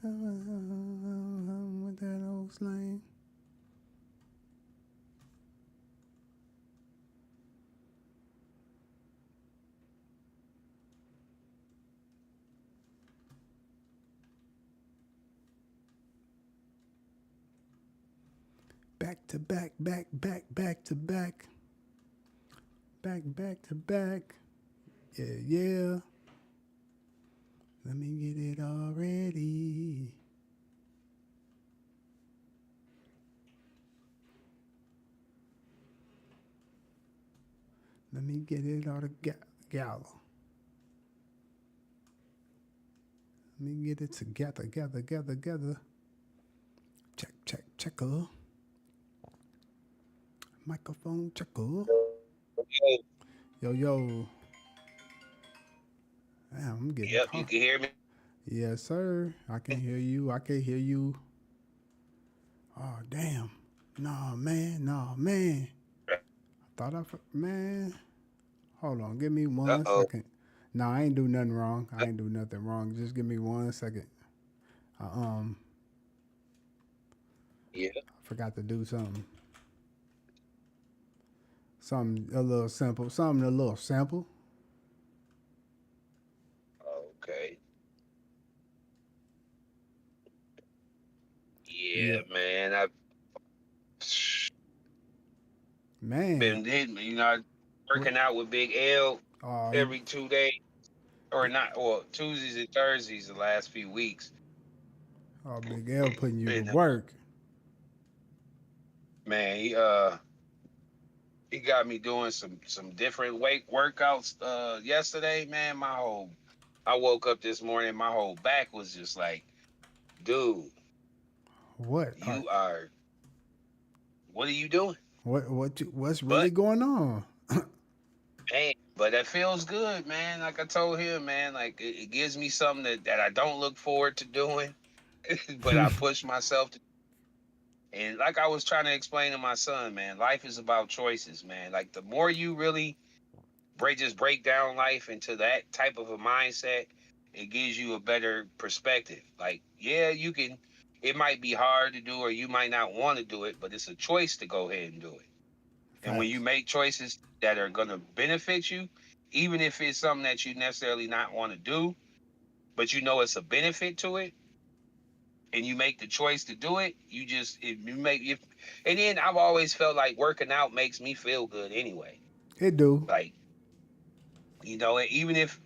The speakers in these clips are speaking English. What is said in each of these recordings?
With that old slang. Back to back, back to back to back. Yeah, yeah. Let me get it already. Let me get it all together. Let me get it together. Checker. Microphone checker. Okay. Yo. Damn, I'm getting Yep, you caught. can hear me. Yes, sir. I can hear you. I can hear you. Oh, damn. Nah, man. Nah, man. Thought man. Hold on. Give me one Uh-oh. second. Nah, I ain't do nothing wrong. I ain't do nothing wrong. Just give me 1 second. I Yeah. forgot to do something. Something a little simple. Something a little simple. Okay. Yeah. Yeah, man. I've Man. been hitting, What? working out with Big L Oh, every 2 days, or not, well, Tuesdays and Thursdays the last few weeks. Big L putting you to And work. man, he got me doing some different weight workouts yesterday, man. I woke up this morning, my whole back was just like, dude, What? you are what are you doing? What's really But going on? man, but it feels good, man. Like I told him, man, like it gives me something that I don't look forward to doing, but I push myself to. And like I was trying to explain to my son, man, life is about choices, man. Like the more you really break down life into that type of a mindset, it gives you a better perspective. Like, yeah, you can. It might be hard to do, or you might not want to do it, but it's a choice to go ahead and do it. And when you Facts. make choices that are going to benefit you, even if it's something that you necessarily not want to do, but you know it's a benefit to it, and you make the choice to do it, you just if you make if. And then I've always felt like working out makes me feel good anyway. It do. Like even if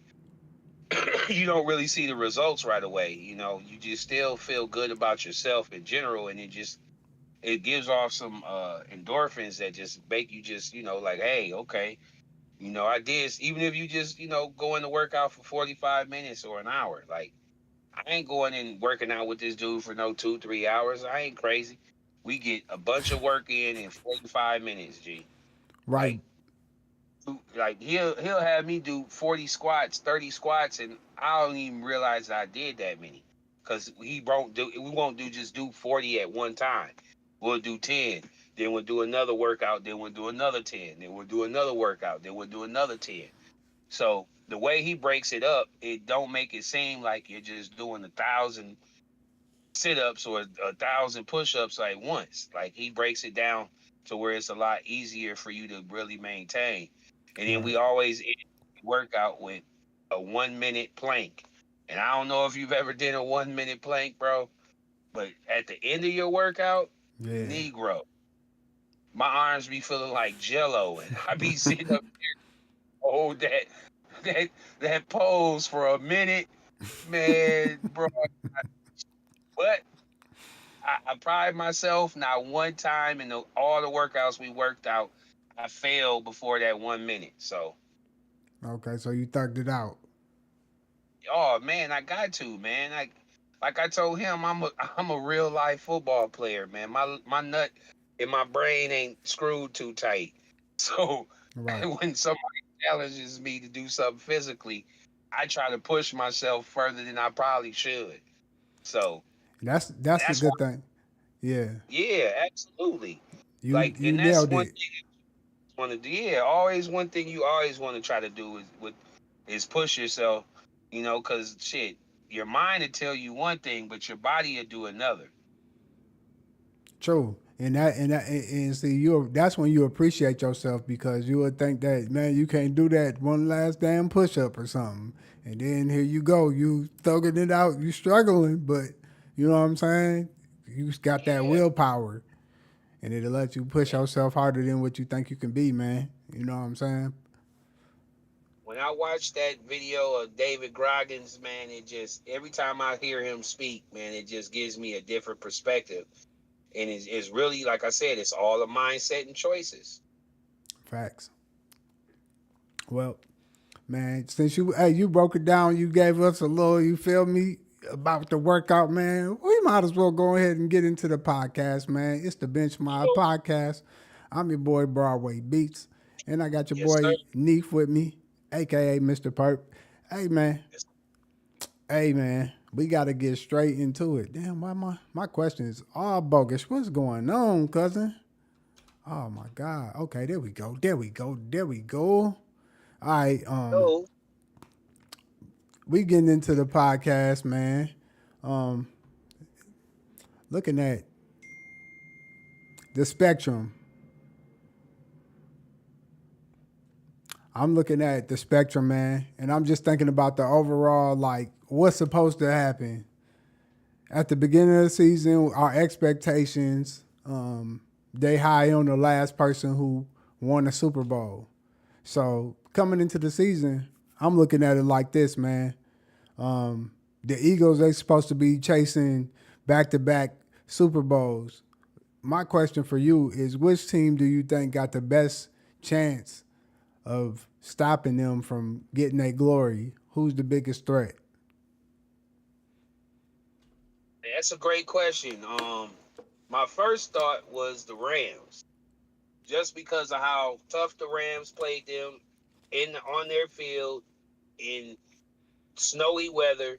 you don't really see the results right away, you just still feel good about yourself in general, and it gives off some endorphins that just make you just like, hey, okay. I did, even if you just, go in to work out for 45 minutes or an hour. Like, I ain't going in working out with this dude for no 2, 3 hours. I ain't crazy. We get a bunch of work in 45 minutes, G. Right. Like, he'll have me do 40 squats, 30 squats, and I don't even realize I did that many. Cause we won't just do 40 at one time. We'll do 10, then we'll do another workout, then we'll do another 10, then we'll do another workout, then we'll do another 10. So the way he breaks it up, it don't make it seem like you're just doing 1,000 sit-ups or 1,000 push-ups like once. Like he breaks it down to where it's a lot easier for you to really maintain. And then Right. we always end the workout with a 1 minute plank. And I don't know if you've ever done a 1 minute plank, bro, but at the end of your workout, Yeah. Negro, my arms be feeling like jello, and I be sitting up hold that that pose for a minute, man, bro. But I pride myself. Not one time in all the workouts we worked out, I failed before that 1 minute. So, Okay, so you thugged it out. oh man, I got to, man. Like I told him, I'm a real life football player, man. My nut in my brain ain't screwed too tight. So Right. when somebody challenges me to do something physically, I try to push myself further than I probably should. So That's the that's why, good thing. Yeah. yeah, absolutely. You Like, you and that's nailed one it. thing you want to do. Yeah, always one thing you always want to try to do is push yourself. Cause shit. your mind will tell you one thing, but your body will do another. True. And see you that's when you appreciate yourself because you would think that man you can't do that one last damn push up or something. And then here you go, you thugging it out, you struggling, but you know what I'm saying? You got that Yeah. willpower and it'll let you push Man. yourself harder than what you think you can be, man. You know what I'm saying? When I watch that video of David Goggins, man, it just every time I hear him speak, man, it just gives me a different perspective. And it's really like I said, it's all a mindset and choices. Facts. Well, man, since you broke it down, you gave us a little, you feel me, about the workout, man. We might as well go ahead and get into the podcast, man. It's the Bench My So, Podcast. I'm your boy Broadway Beats, and I got your yes, sir. boy Neef with me, aka Mr. Perp. Hey man, Yes. hey man, we gotta get straight into it. Damn, why my question is all bogus. What's going on, cousin? Oh my God. Okay, there we go. There we go. There we go. All right, So, we getting into the podcast, man. Um, looking at the spectrum. I'm looking at the spectrum, man, and I'm just thinking about the overall, like, what's supposed to happen at the beginning of the season. Our expectations, they high on the last person who won the Super Bowl. So coming into the season, I'm looking at it like this, man. The Eagles, they supposed to be chasing back-to-back Super Bowls. My question for you is, which team do you think got the best chance of stopping them from getting their glory? Who's the biggest threat? that's a great question. My first thought was the Rams, just because of how tough the Rams played them on their field in snowy weather.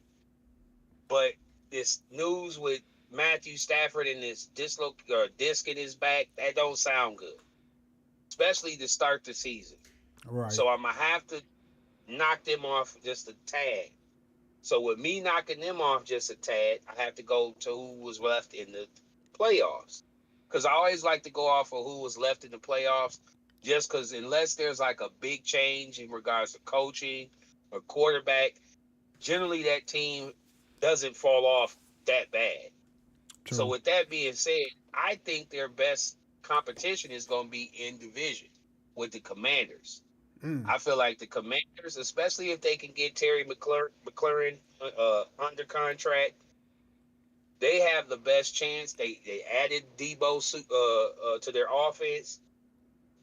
But this news with Matthew Stafford and this disc in his back, that don't sound good, especially to start the season. Right. So I'm gonna have to knock them off just a tad. So with me knocking them off just a tad, I have to go to who was left in the playoffs. Because I always like to go off of who was left in the playoffs, just because unless there's like a big change in regards to coaching or quarterback, generally that team doesn't fall off that bad. So True. with that being said, I think their best competition is going to be in division with the Commanders. Mm. I feel like the Commanders, especially if they can get Terry McLaurin under contract, they have the best chance. They added Debo to their offense.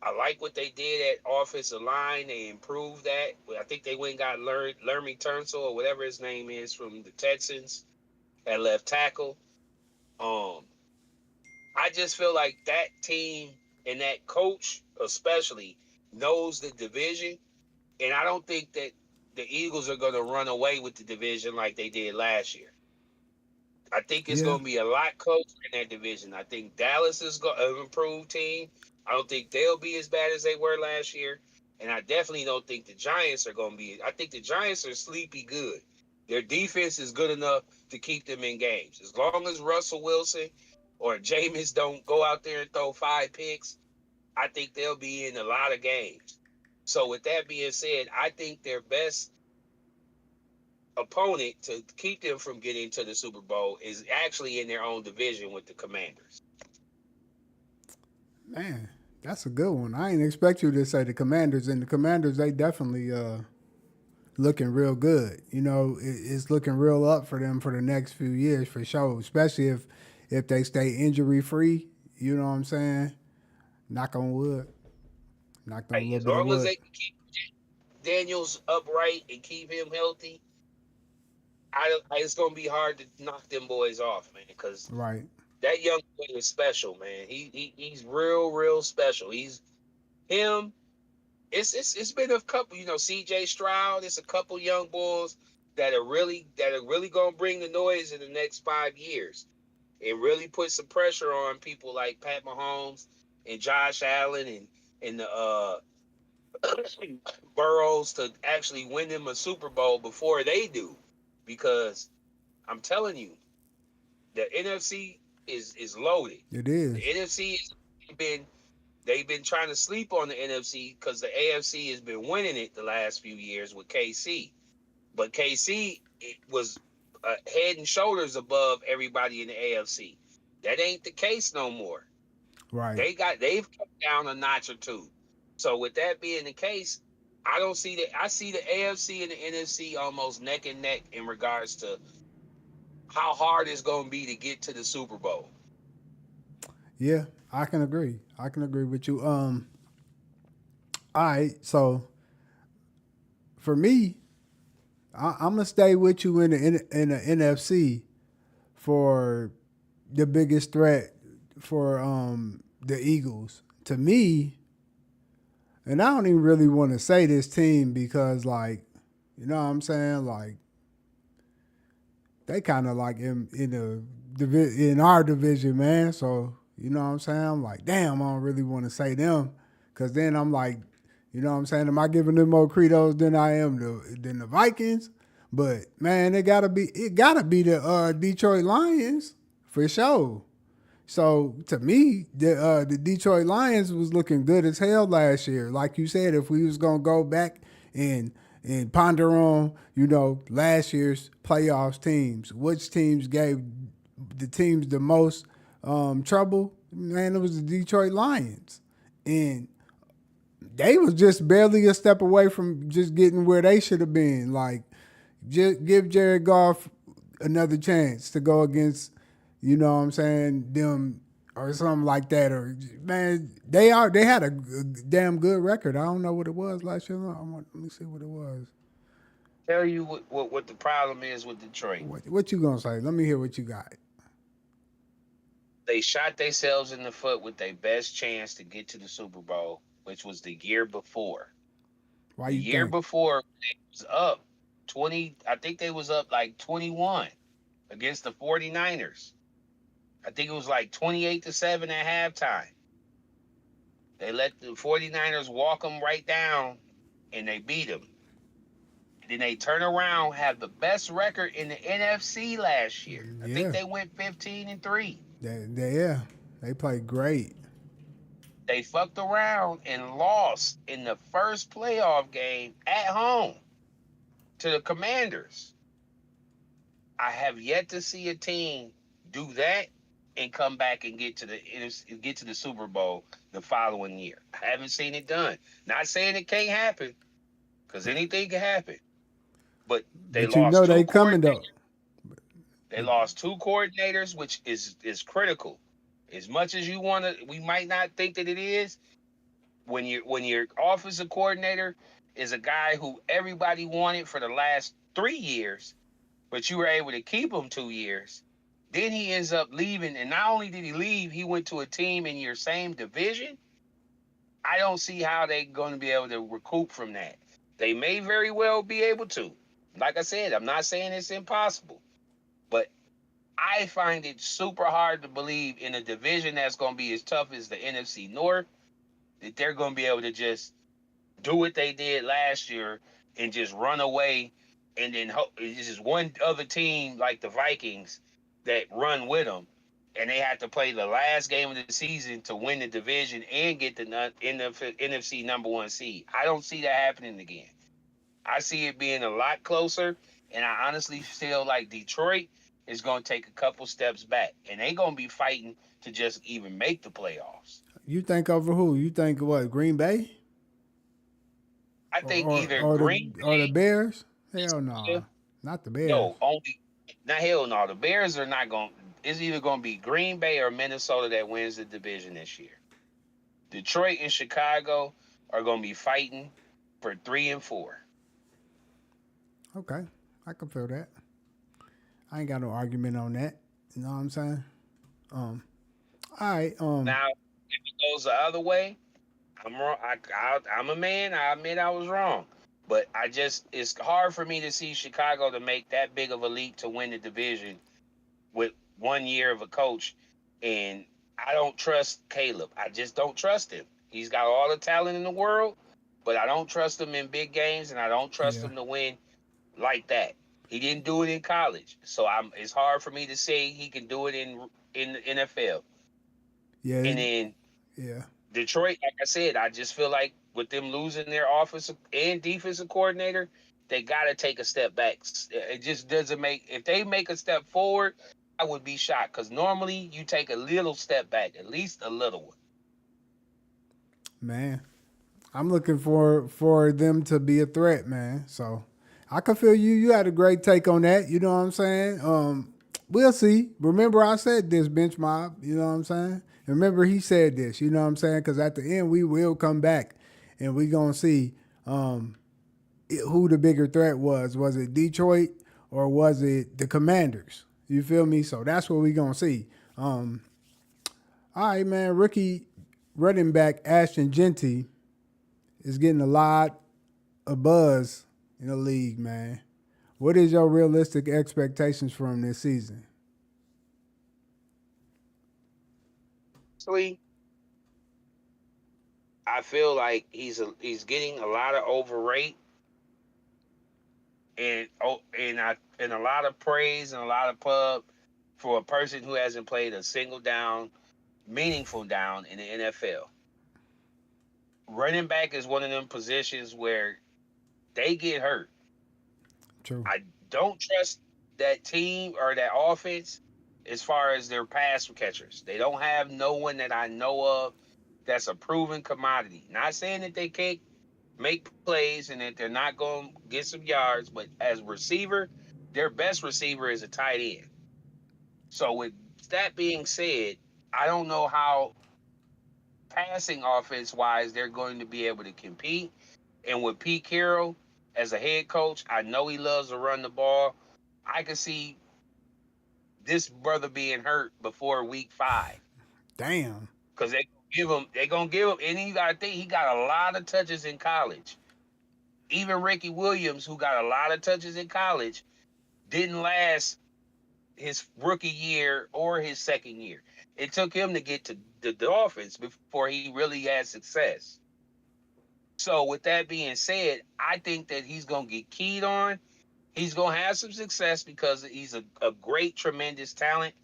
I like what they did at offensive line. They improved that. I think they went and got Lermy Tunsil or whatever his name is from the Texans at left tackle. Um, I just feel like that team and that coach especially knows the division, and I don't think that the Eagles are going to run away with the division like they did last year. I think it's Yeah. going to be a lot closer in that division. I think Dallas is an improved team. I don't think they'll be as bad as they were last year. And I definitely don't think the Giants are going to be. I think the Giants are sleepy good. Their defense is good enough to keep them in games. As long as Russell Wilson or Jameis don't go out there and throw 5 picks, I think they'll be in a lot of games. So with that being said, I think their best opponent to keep them from getting to the Super Bowl is actually in their own division with the Commanders. Man, that's a good one. I didn't expect you to say the Commanders, and the Commanders, they definitely looking real good. You know, it's looking real up for them for the next few years for sure. Especially if they stay injury free. You know what I'm saying? Knock on wood. Knocked on a Hey, little as bit of long as wood. they can keep Daniels upright and keep him healthy, it's gonna be hard to knock them boys off, man. Because Right. that young boy is special, man. He's real special. He's him. It's been a couple, C.J. Stroud. It's a couple young bulls that are really gonna bring the noise in the next 5 years and really put some pressure on people like Pat Mahomes and Josh Allen and the Burrows to actually win them a Super Bowl before they do, because I'm telling you, the NFC is loaded. It The is. NFC has been they've been trying to sleep on the NFC because the AFC has been winning it the last few years with KC. But KC it was head and shoulders above everybody in the AFC. That ain't the case no more. Right. They've come down a notch or two. So with that being the case, I don't see that. I see the AFC and the NFC almost neck and neck in regards to how hard it's going to be to get to the Super Bowl. Yeah, I can agree. I can agree with you. All right. So for me, I'm gonna stay with you in the NFC for the biggest threat for the Eagles. To me, and I don't even really want to say this team because like, you know what I'm saying? Like they kind of like in in our division, man. So you know what I'm saying? I'm like, damn, I don't really want to say them because then I'm like, you know what I'm saying? Am I giving them more credos than I am than the Vikings? But man, it gotta be the Detroit Lions for sure. So to me, the Detroit Lions was looking good as hell last year. Like you said, if we was gonna go back and ponder on, you know, last year's playoffs teams, which teams gave the teams the most trouble? Man, it was the Detroit Lions, and they was just barely a step away from just getting where they should have been. Like, just give Jared Goff another chance to go against, you know what I'm saying, them or something like that. Or man, they had a damn good record. I don't know what it was last year. Let me see what it was. Tell you what the problem is with Detroit. What you gonna say? Let me hear what you got. They shot themselves in the foot with their best chance to get to the Super Bowl, which was the year before. Why The you year think? before, they was up 20. I think they was up like 21 against the 49ers. I think it was like 28-7 at halftime. They let the 49ers walk them right down and they beat them. And then they turn around, have the best record in the NFC last year. I think Yeah, they went 15-3. yeah, they played great. They fucked around and lost in the first playoff game at home to the Commanders. I have yet to see a team do that and come back and get to the Super Bowl the following year. I haven't seen it done. Not saying it can't happen, because anything can happen. But they But you lost know two they coming coordinators. though. They lost two coordinators, which is critical. As much as you want to, we might not think that it is. When your offensive coordinator is a guy who everybody wanted for the last 3 years, but you were able to keep him 2 years. Then he ends up leaving, and not only did he leave, he went to a team in your same division. I don't see how they're going to be able to recoup from that. They may very well be able to. Like I said, I'm not saying it's impossible, but I find it super hard to believe in a division that's going to be as tough as the NFC North that they're going to be able to just do what they did last year and just run away, and then it's just one other team like the Vikings that run with them, and they have to play the last game of the season to win the division and get the NFC number one seed. I don't see that happening again. I see it being a lot closer, and I honestly feel like Detroit is going to take a couple steps back, and they're going to be fighting to just even make the playoffs. You think over who? You think what? Green Bay I think either the Green Bears? Hell Bay, nah, not the Bears. no, only not hell no. The Bears are not going. It's either going to be Green Bay or Minnesota that wins the division this year. Detroit and Chicago are going to be fighting for 3 and 4. Okay, I can feel that. I ain't got no argument on that. You know what I'm saying? Um, all right. Now, if it goes the other way, I'm wrong. I'm a man. I admit I was wrong, but it's hard for me to see Chicago to make that big of a leap to win the division with 1 year of a coach, and I don't trust Caleb. I just don't trust him. He's got all the talent in the world, but I don't trust him in big games, and I don't trust Yeah. him to win like that. He didn't do it in college, so it's hard for me to say he can do it in the NFL. Yeah, And then yeah. Detroit, like I said, I just feel like with them losing their offensive and defensive coordinator, they got to take a step back. It just doesn't make. If they make a step forward, I would be shocked because normally you take a little step back, at least a little one. Man, I'm looking for them to be a threat, man. So I can feel you. You had a great take on that. You know what I'm saying? We'll see. Remember, I said this, bench mob. You know what I'm saying? And remember, he said this. You know what I'm saying? Because at the end, we will come back and we gonna see who the bigger threat was. Was it Detroit or was it the Commanders? You feel me? So that's what we gonna see. All right, man. Rookie running back Ashton Genty is getting a lot of buzz in the league, man. What is your realistic expectations for him this season? Honestly, I feel like he's getting a lot of overrate and a lot of praise and a lot of pub for a person who hasn't played a single down, meaningful down in the NFL. Running back is one of them positions where they get hurt. True. I don't trust that team or that offense as far as their pass catchers. They don't have no one that I know of that's a proven commodity. Not saying that they can't make plays and that they're not going to get some yards, but as receiver, their best receiver is a tight end. So with that being said, I don't know how passing offense wise they're going to be able to compete. And with Pete Carroll as a head coach, I know he loves to run the ball. I can see this brother being hurt before week 5 Damn. because they gonna give him, and you gotta think he got a lot of touches in college. Even Ricky Williams, who got a lot of touches in college, didn't last his rookie year or his second year. It took him to get to the Dolphins before he really had success. So with that being said, I think that he's gonna get keyed on. He's gonna have some success because he's a great, tremendous talent.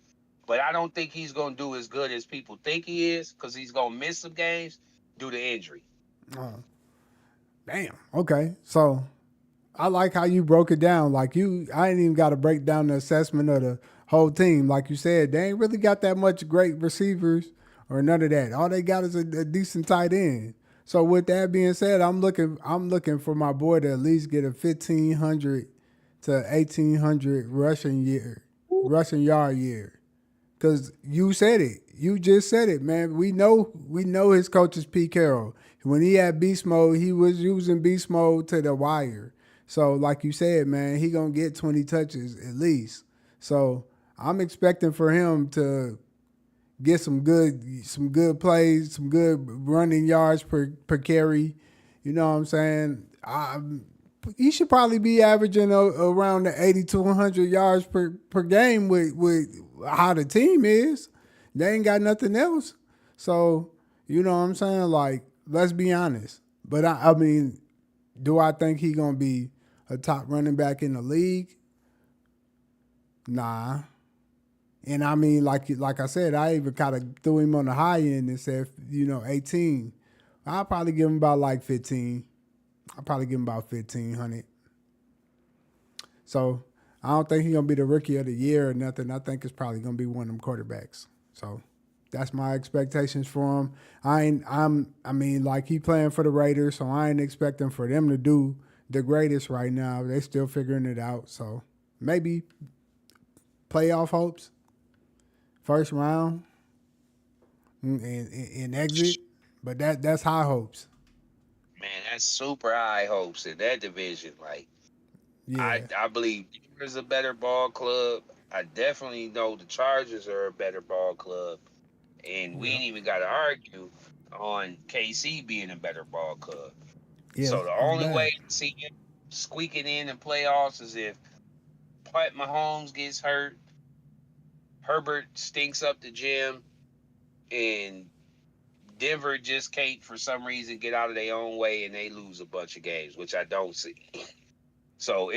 But I don't think he's gonna do as good as people think he is because he's gonna miss some games due to injury. Oh, damn. Okay. So I like how you broke it down. Like I ain't even got to break down the assessment of the whole team. Like you said, they ain't really got that much great receivers or none of that. All they got is a decent tight end. So with that being said, I'm looking for my boy to at least get a 1,500 to 1,800 rushing yard year. Cause you said it. You just said it, man. We know his coach is Pete Carroll. When he had beast mode, he was using beast mode to the wire. So like you said, man, he gonna get 20 touches at least. So I'm expecting for him to get some good plays, some good running yards per carry. You know what I'm saying? He should probably be averaging around the 80 to 100 yards per game with how the team is. They ain't got nothing else. So, you know what I'm saying? Like, let's be honest. But I mean, do I think he gonna be a top running back in the league? Nah. And I mean, like I said, I even kind of threw him on the high end and said, 18. I'll probably give him about like 15. I'll probably give him about 1,500. So I don't think he's gonna be the rookie of the year or nothing. I think it's probably gonna be one of them quarterbacks. So that's my expectations for him. I mean, like he playing for the Raiders, so I ain't expecting for them to do the greatest right now. They still figuring it out. So maybe playoff hopes, first round and exit. But that's high hopes. Man, that's super high hopes in that division. Like I Yeah. I believe Denver's a better ball club. I definitely know the Chargers are a better ball club. And we Yeah. ain't even gotta argue on KC being a better ball club. Yeah. So the It's only way bad. to see him squeaking in playoffs is if Pat Mahomes gets hurt, Herbert stinks up the gym, and Denver just can't for some reason get out of their own way and they lose a bunch of games, which I don't see. So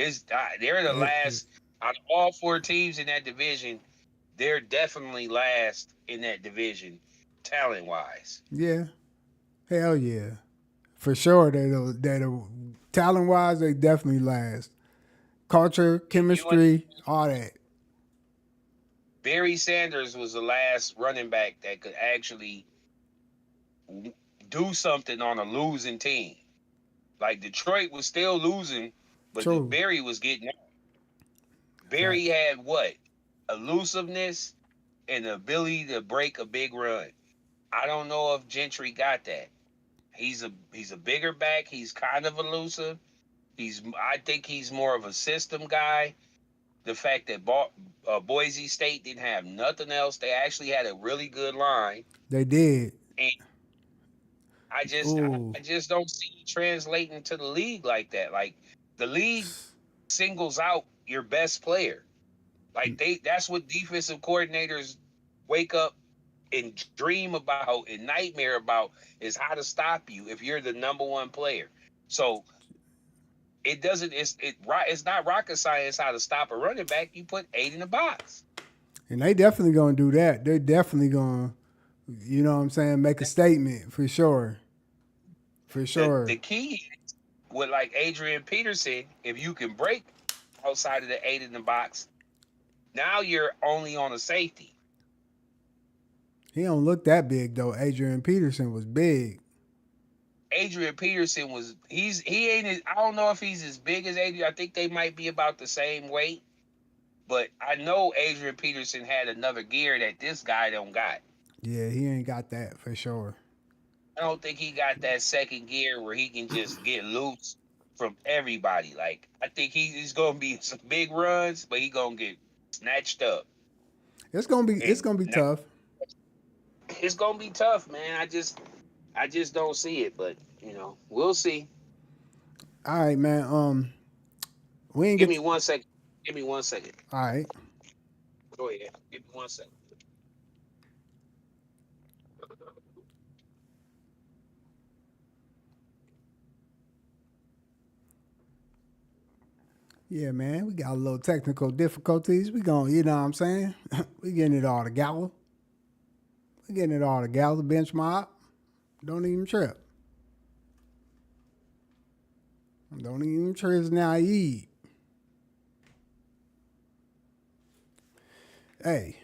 they're the last out of all 4 teams in that division. They're definitely last in that division, talent wise. Yeah, hell yeah, for sure. They talent wise, they definitely last. Culture, And chemistry, all that. Barry Sanders was the last running back that could actually do something on a losing team. Like Detroit was still losing, but True. Barry was getting out. Barry Facts. had what? Elusiveness and the ability to break a big run. I don't know if Gentry got that. He's a bigger back. He's kind of elusive. I think he's more of a system guy. The fact that Boise State didn't have nothing else, they actually had a really good line, They did. and Ooh. I just don't see it translating to the league like that. Like the league singles out your best player. Like that's what defensive coordinators wake up and dream about and nightmare about is how to stop you if you're the number one player. So it doesn't it's not rocket science how to stop a running back. You put 8 in the box. And they definitely gonna do that. They're definitely gonna, you know what I'm saying, make a statement for sure. For The sure. key is with like Adrian Peterson, if you can break outside of the 8 in the box, now you're only on a safety. He don't look that big though. Adrian Peterson was big. Adrian Peterson he ain't I don't know if he's as big as Adrian. I think they might be about the same weight. But I know Adrian Peterson had another gear that this guy don't got. Yeah, he ain't got that for sure. I don't think he got that second gear where he can just get loose from everybody. Like I think he's gonna be some big runs, but he gonna get snatched up. It's And gonna be tough. it's gonna be tough, man. I just don't see it, but we'll see. All right, man. We ain't Give get me 1 second. Give me 1 second. all right. Go ahead. Give me 1 second. Yeah, man. We got a little technical difficulties. We gonna, you know what I'm saying? We getting it all together. We getting it all together. Bench mob. Don't even trip. Don't even trip naive. Hey.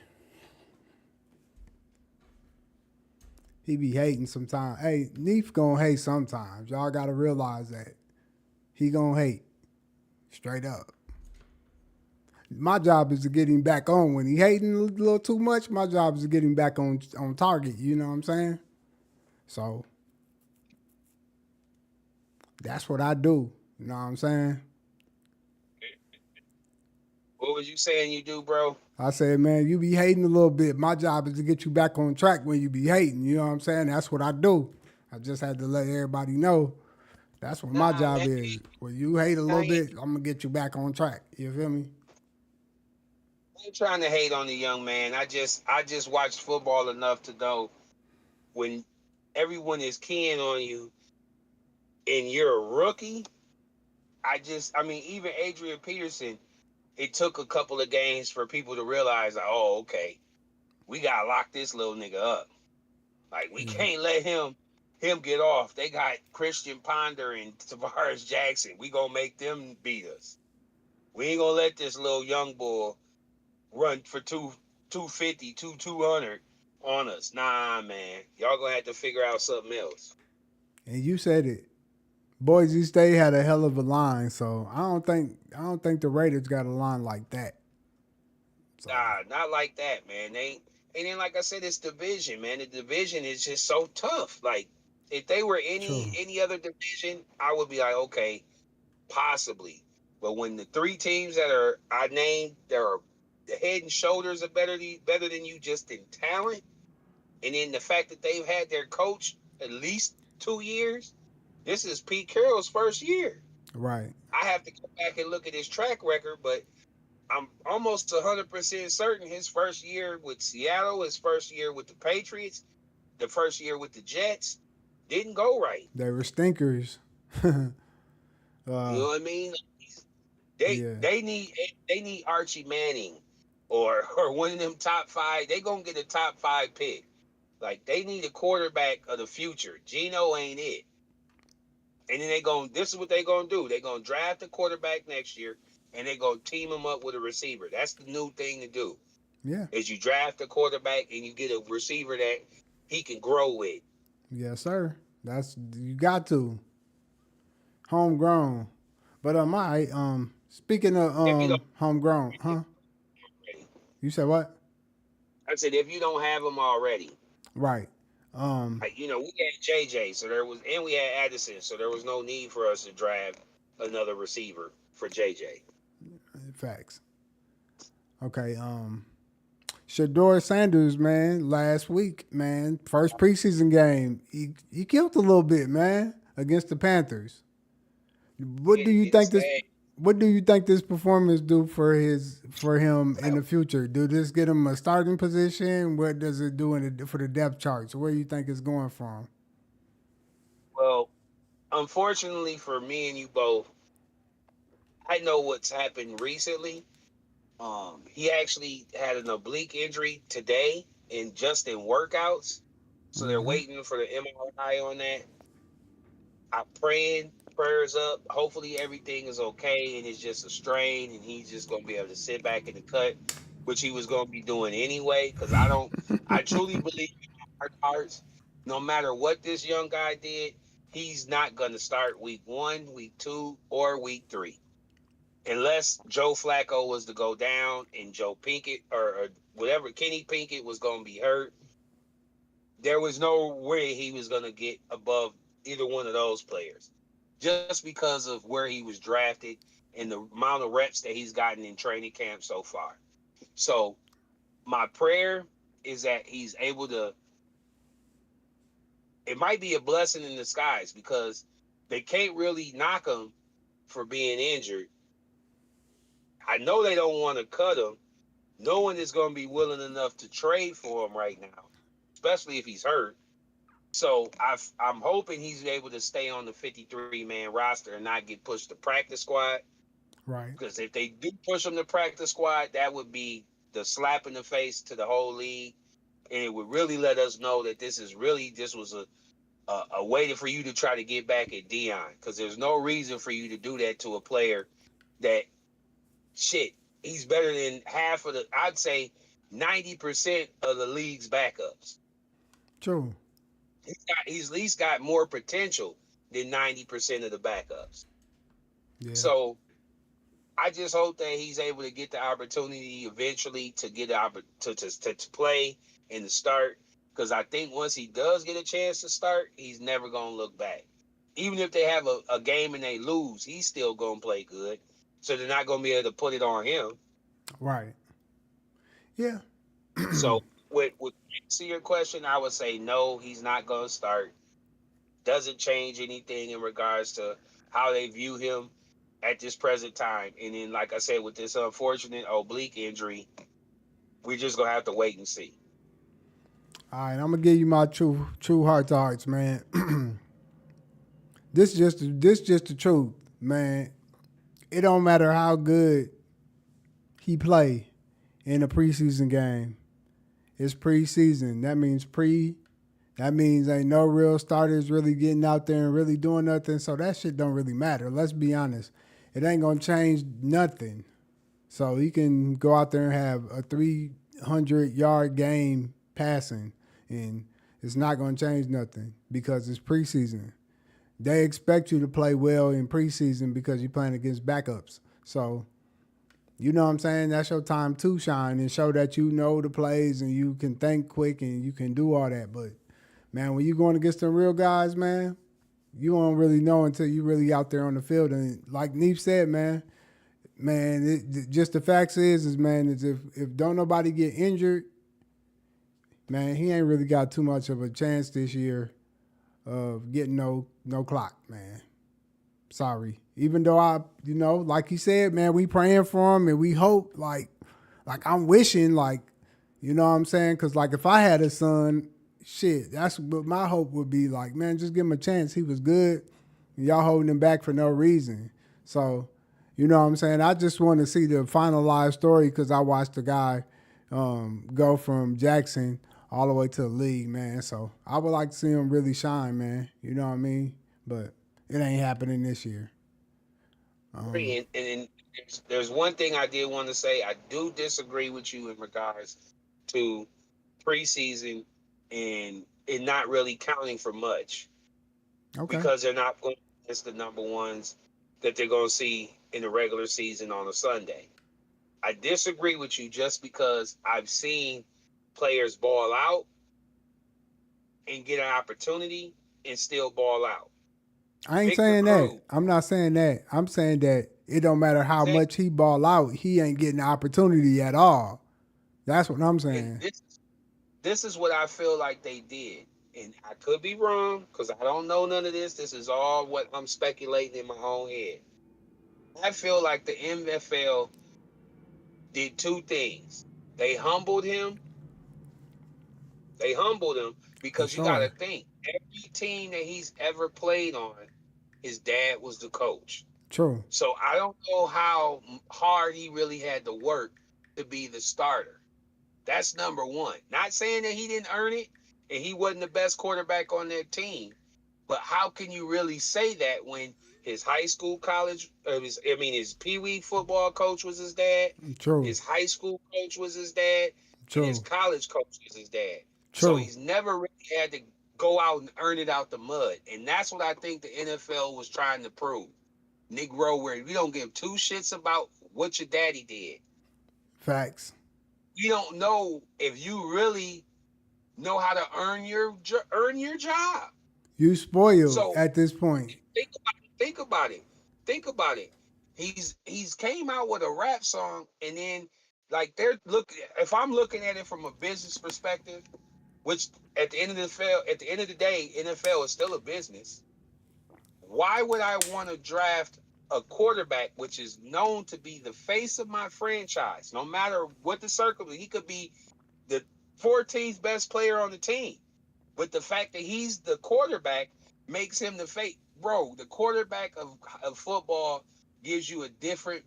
He be hating sometimes. Hey, Neef gonna hate sometimes. Y'all gotta realize that. He gonna hate. Straight up. My job is to get him back on. When he hating a little too much, my job is to get him back on target. You know what I'm saying? So that's what I do. You know what I'm saying? What was you saying you do, bro? I said, man, you be hating a little bit. My job is to get you back on track when you be hating. You know what I'm saying? That's what I do. I just had to let everybody know that's what my Nah, job man. is. When you hate a I little ain't, bit, I'm gonna get you back on track. You feel me? I ain't trying to hate on the young man. I just watched football enough to know when everyone is keying on you and you're a rookie. I mean, even Adrian Peterson, it took a couple of games for people to realize, like, oh, okay, we gotta lock this little nigga up. Like, we Yeah. can't let him get off. They got Christian Ponder and Tavares Jackson. We gonna make them beat us. We ain't gonna let this little young boy run for 250, 200 on us. Nah, man. Y'all gonna have to figure out something else. And you said it. Boise State had a hell of a line, so I don't think the Raiders got a line like that. So Nah, not like that, man. And then like I said, it's division, man. The division is just so tough. Like if they were true. any other division, I would be like, okay, possibly. But when the 3 teams that I named, there are the head and shoulders are better than you just in talent, and then the fact that they've had their coach at least 2 years. This is Pete Carroll's first year. Right. I have to go back and look at his track record, but I'm almost 100% certain his first year with Seattle, his first year with the Patriots, the first year with the Jets didn't go right. They were stinkers. You know what I mean? Yeah. They need Archie Manning or one of them top five. They gonna get a top five pick. Like they need a quarterback of the future. Geno ain't it. And then this is what they gonna do. They gonna draft a quarterback next year, and they gonna team him up with a receiver. That's the new thing to do. Yeah. Is you draft a quarterback and you get a receiver that he can grow with. Yes, sir. That's you got to homegrown. But my speaking of If you don't homegrown, huh? already, You said what? I said if you don't have them already, Right. Um, like we had JJ, so we had Addison, so there was no need for us to draft another receiver for JJ. facts. Okay. Shador Sanders, man, last week, man, first preseason game, he killed a little bit, man, against the Panthers. What do you It's think this? sad. What do you think this performance do for him in the future? Do this get him a starting position? What does it do for the depth charts? Where do you think it's going from? Well, unfortunately for me and you both, I know what's happened recently. He actually had an oblique injury today in workouts, so they're Mm-hmm. waiting for the MRI on that. I'm praying, prayers up. Hopefully everything is okay and it's just a strain, and he's just gonna be able to sit back in the cut, which he was gonna be doing anyway. Because I truly believe in my heart of hearts, no matter what this young guy did, he's not gonna start week 1, week 2, or week 3 unless Joe Flacco was to go down and Joe Pinkett or whatever Kenny Pinkett was going to be hurt. There was no way he was going to get above either one of those players, just because of where he was drafted and the amount of reps that he's gotten in training camp so far. So my prayer is that he's able to. It might be a blessing in disguise because they can't really knock him for being injured. I know they don't want to cut him. No one is going to be willing enough to trade for him right now, especially if he's hurt. So I'm hoping he's able to stay on the 53-man roster and not get pushed to practice squad. Right. Because if they do push him to practice squad, that would be the slap in the face to the whole league, and it would really let us know that this was a way for you to try to get back at Dion. Because there's no reason for you to do that to a player that shit, he's better than half of I'd say 90% of the league's backups. True. He's at least got more potential than 90% of the backups. Yeah. So I just hope that he's able to get the opportunity eventually to get to play and to start. Because I think once he does get a chance to start, he's never going to look back. Even if they have a game and they lose, he's still going to play good. So they're not going to be able to put it on him. Right. Yeah. So with answer your question, I would say no, he's not going to start. Doesn't change anything in regards to how they view him at this present time. And then, like I said, with this unfortunate oblique injury, we're just gonna have to wait and see. All right. I'm gonna give you my true heart to hearts, man. This just the truth, man. It don't matter how good he play in a preseason game. It's preseason. That means ain't no real starters really getting out there and really doing nothing. So that shit don't really matter. Let's be honest. It ain't gonna change nothing. So he can go out there and have a 300-yard game passing, and it's not gonna change nothing because it's preseason. They expect you to play well in preseason because you're playing against backups. So, you know what I'm saying? That's your time to shine and show that you know the plays and you can think quick and you can do all that. But, man, when you're going against the real guys, man, you don't really know until you really out there on the field. And like Neef said, man, just the facts is if don't nobody get injured, man, he ain't really got too much of a chance this year of getting no clock, man. Sorry. Even though like he said, man, we praying for him and we hope, like I'm wishing, like, you know what I'm saying? Because, like, if I had a son, shit, that's what my hope would be. Like, man, just give him a chance. He was good. Y'all holding him back for no reason. So, You know what I'm saying? I just want to see the finalized story because I watched the guy go from Jackson all the way to the league, man. So I would like to see him really shine, man. You know what I mean? But it ain't happening this year. And there's one thing I did want to say. I do disagree with you in regards to preseason and it not really counting for much Okay. because they're not going against the number ones that they're going to see in the regular season on a Sunday. I disagree with you just because I've seen players ball out and get an opportunity and still ball out. I ain't Victor saying that. Cruz, I'm not saying that. I'm saying that it don't matter how saying, much he ball out, he ain't getting the opportunity at all. That's what I'm and saying. this is what I feel like they did. And I could be wrong because I don't know none of this. This is all what I'm speculating in my own head. I feel like the NFL did two things. They humbled him. They humbled him For because you got to sure. think every team that he's ever played on, his dad was the coach. True. So I don't know how hard he really had to work to be the starter. That's number one. Not saying that he didn't earn it and he wasn't the best quarterback on their team, but how can you really say that when his high school, college, his pee wee football coach was his dad, True. his high school coach was his dad, and his True. college coach was his dad. So True. he's never really had to go out and earn it out the mud. And that's what I think the NFL was trying to prove. Negro, where we don't give two shits about what your daddy did. Facts. We don't know if you really know how to earn your job. You spoiled So at this point. think about it. Think about it. He's came out with a rap song, and then like they're look. If I'm looking at it from a business perspective, which at the end of the day, NFL is still a business. Why would I want to draft a quarterback which is known to be the face of my franchise? No matter what the circumstance, he could be the 14th best player on the team. But the fact that he's the quarterback makes him the face. Bro, the quarterback of football gives you a different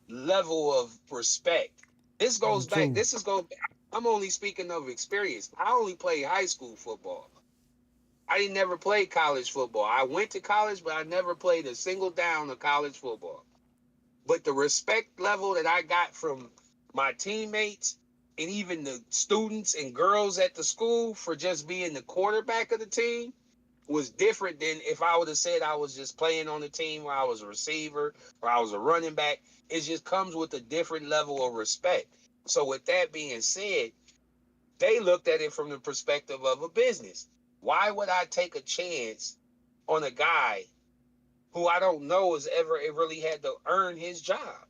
level of respect. This goes back. True. This is go. I'm only speaking of experience. I only played high school football. I didn't never play college football. I went to college, but I never played a single down of college football. But the respect level that I got from my teammates and even the students and girls at the school for just being the quarterback of the team was different than if I would have said I was just playing on the team where I was a receiver or I was a running back. It just comes with a different level of respect. So with that being said, they looked at it from the perspective of a business. Why would I take a chance on a guy who I don't know has ever really had to earn his job?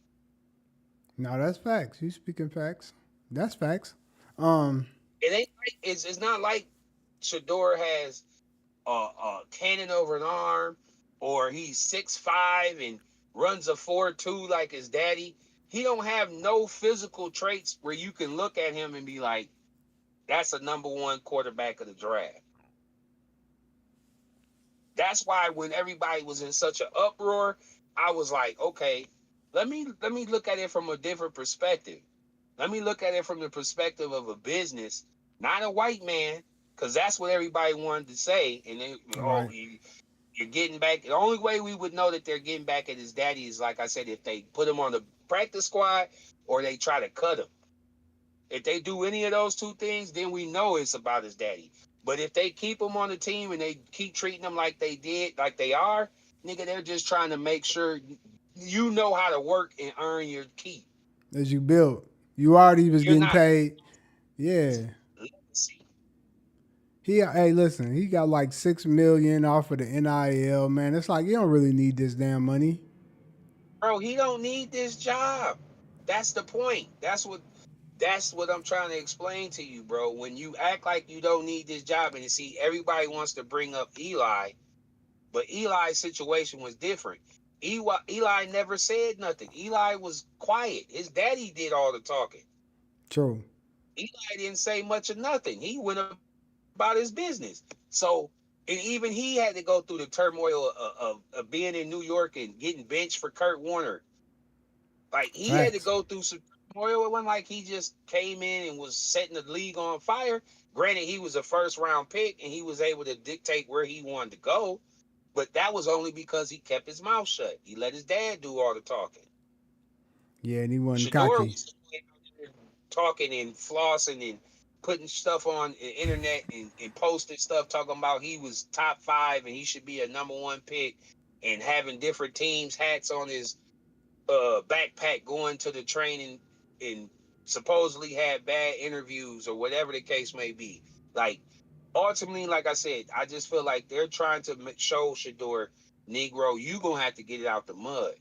No, that's facts. You speaking facts. That's facts. Um, It ain't like it's not like Shador has a cannon over an arm or he's 6'5" and runs a 4.2 like his daddy. He don't have no physical traits where you can look at him and be like, that's a number one quarterback of the draft. That's why when everybody was in such an uproar, I was like, okay, let me look at it from a different perspective. Let me look at it from the perspective of a business, not a white man, because that's what everybody wanted to say. And then, right. you're getting back. The only way we would know that they're getting back at his daddy is, like I said, if they put him on the practice squad or they try to cut him. If they do any of those two things, then we know it's about his daddy. But if they keep him on the team and they keep treating him like they did, like they are, nigga, they're just trying to make sure you know how to work and earn your keep. As you built, you already was You're getting not paid. Yeah. legacy. Hey, listen, he got like 6 million off of the NIL, man. It's like you don't really need this damn money. Bro, he don't need this job. That's the point. That's what I'm trying to explain to you, bro. When you act like you don't need this job, and you see everybody wants to bring up Eli, but Eli's situation was different. Eli never said nothing. Eli was quiet. His daddy did all the talking. True. Eli didn't say much of nothing. He went about his business. So, and even he had to go through the turmoil of being in New York and getting benched for Kurt Warner. Like he had to Facts. go through some turmoil. It wasn't like he just came in and was setting the league on fire. Granted, he was a first round pick and he was able to dictate where he wanted to go, but that was only because he kept his mouth shut. He let his dad do all the talking. Yeah, and he wasn't Shador cocky. was talking and flossing and putting stuff on the internet and posting stuff talking about he was top 5 and he should be a #1 pick and having different teams hats on his backpack going to the training and supposedly had bad interviews or whatever the case may be. Like ultimately, like I said, I just feel like they're trying to show Shador, Negro, you gonna have to get it out the mud.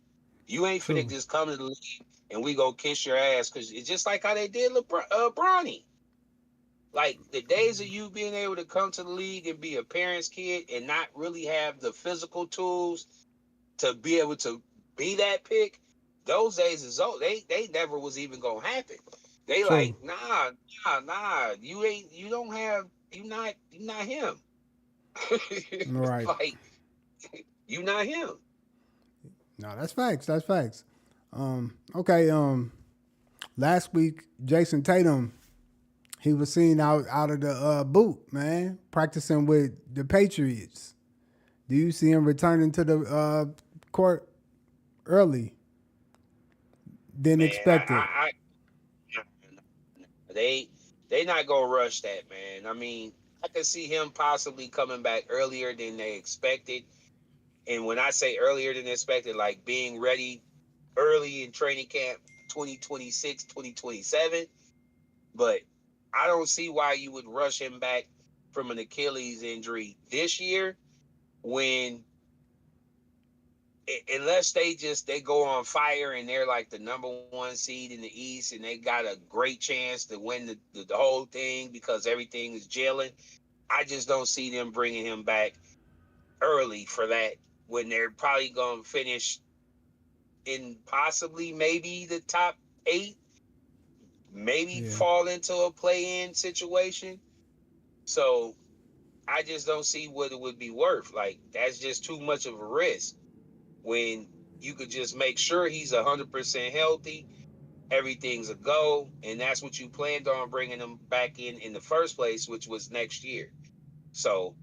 You ain't finna True. just come to the league and we gonna kiss your ass because it's just like how they did Bronny. Like the days of you being able to come to the league and be a parent's kid and not really have the physical tools to be able to be that pick, those days is old. They never was even gonna happen. They True. like, nah. You don't have you not him. Right. Like you not him. No, that's facts. That's facts. Okay. Last week, Jason Tatum, he was seen out of the boot, man, practicing with the Patriots. Do you see him returning to the court early than Man, expected? they they not gonna rush that, man. I mean, I could see him possibly coming back earlier than they expected. And when I say earlier than expected, like being ready early in training camp 2026, 2027. But I don't see why you would rush him back from an Achilles injury this year when unless they go on fire and they're like the #1 seed in the East and they got a great chance to win the whole thing because everything is gelling. I just don't see them bringing him back early for that when they're probably going to finish in possibly maybe the top 8, maybe Yeah. fall into a play-in situation. So I just don't see what it would be worth. Like that's just too much of a risk when you could just make sure he's 100% healthy, everything's a go, and that's what you planned on bringing him back in the first place, which was next year. So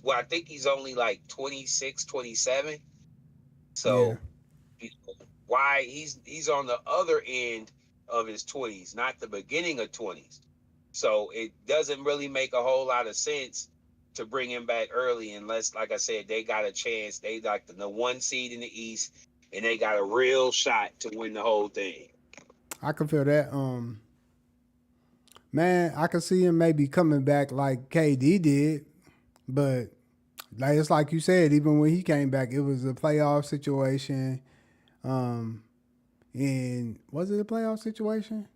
I think he's only like 26, 27. Yeah. So why he's on the other end of his 20s, not the beginning of 20s. So it doesn't really make a whole lot of sense to bring him back early unless, like I said, they got a chance. They like the 1 seed in the East, and they got a real shot to win the whole thing. I can feel that. Man, I can see him maybe coming back like KD did, but like it's like you said, even when he came back, it was a playoff situation. Um, and was it a playoff situation?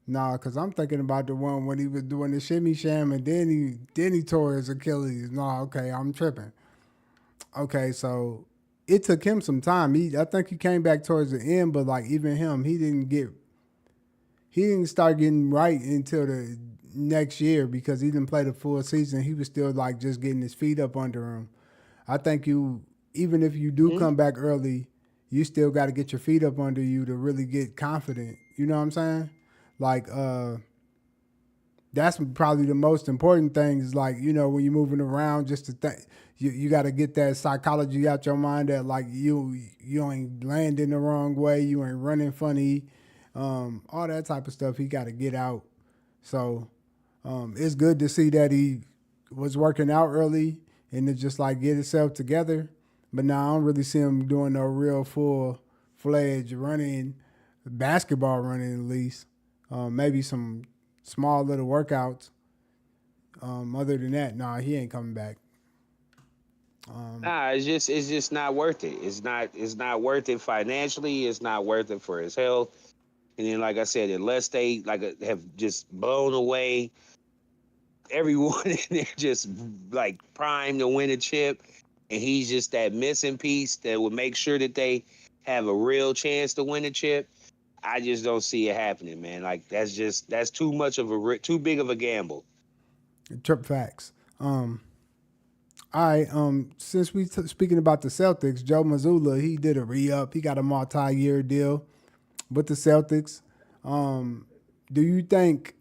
Nah, because I'm thinking about the one when he was doing the shimmy sham and then he tore his Achilles. Nah, okay, I'm tripping. Okay, so it took him some time. I think he came back towards the end, but like even him, he didn't start getting right until the next year because he didn't play the full season. He was still like just getting his feet up under him. I think you, even if you do Mm-hmm. come back early, you still got to get your feet up under you to really get confident. You know what I'm saying? Like, that's probably the most important thing is like, when you're moving around just to think, you got to get that psychology out your mind that like you ain't landing the wrong way, you ain't running funny, all that type of stuff he got to get out. So it's good to see that he was working out early and to just like get himself together. But now I don't really see him doing no real full fledged running, basketball running at least. Maybe some small little workouts. Other than that, nah, he ain't coming back. Nah, it's just not worth it. It's not worth it financially. It's not worth it for his health. And then, like I said, unless they have just blown away everyone in there, just like primed to win a chip, and he's just that missing piece that would make sure that they have a real chance to win a chip. I just don't see it happening, man. Like that's too much of too big of a gamble. Trip facts. All right. Since speaking about the Celtics, Joe Mazzulla, he did a re up. He got a multi-year deal. with the Celtics. Do you think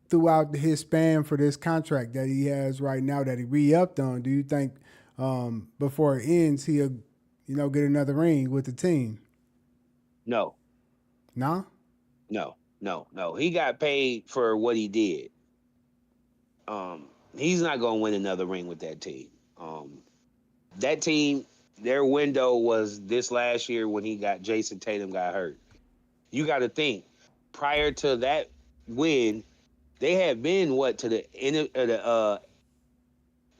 throughout his span for this contract that he has right now that he re-upped on, do you think before it ends he'll, get another ring with the team? No, Nah? no. He got paid for what he did. He's not gonna win another ring with that team. That team, their window was this last year when Jason Tatum got hurt. You got to think prior to that win, they had been to the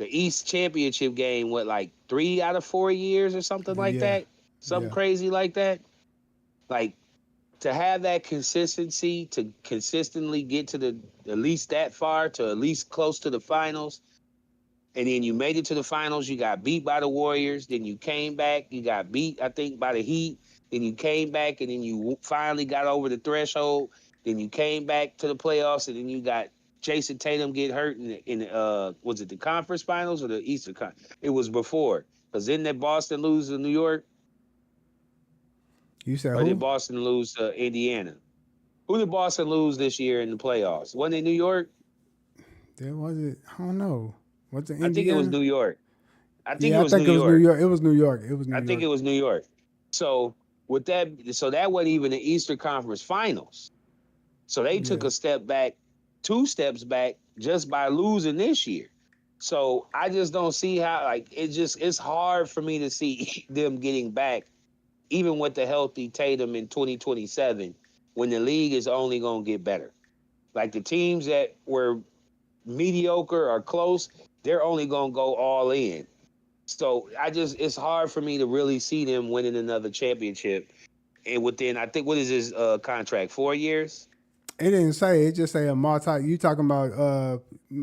East Championship game, like 3 out of 4 years or something like Yeah. that, something Yeah. crazy like that. Like to have that consistency to consistently get to the at least that far to at least close to the finals, and then you made it to the finals. You got beat by the Warriors. Then you came back. You got beat, I think, by the Heat. Then you came back, and then you finally got over the threshold. Then you came back to the playoffs, and then you got Jason Tatum get hurt was it the conference finals or the Eastern Conference? It was before, because didn't that Boston lose to New York, You said or did who? Boston lose to Indiana? Who did Boston lose this year in the playoffs? Wasn't it New York? There was it. I don't know. Was it I think it was Indiana? New York. I think it Yeah, I was New think it was New York. York. It was New York. It was New I think York. it was New York. So with that, so that wasn't even the Eastern Conference Finals. So they took Yeah. a step back, 2 steps back, just by losing this year. So I just don't see how it's hard for me to see them getting back, even with the healthy Tatum in 2027, when the league is only gonna get better. Like the teams that were mediocre or close, they're only gonna go all in. So it's hard for me to really see them winning another championship. And within, I think, what is his contract? 4 years? It didn't say. It just say a multi. You talking about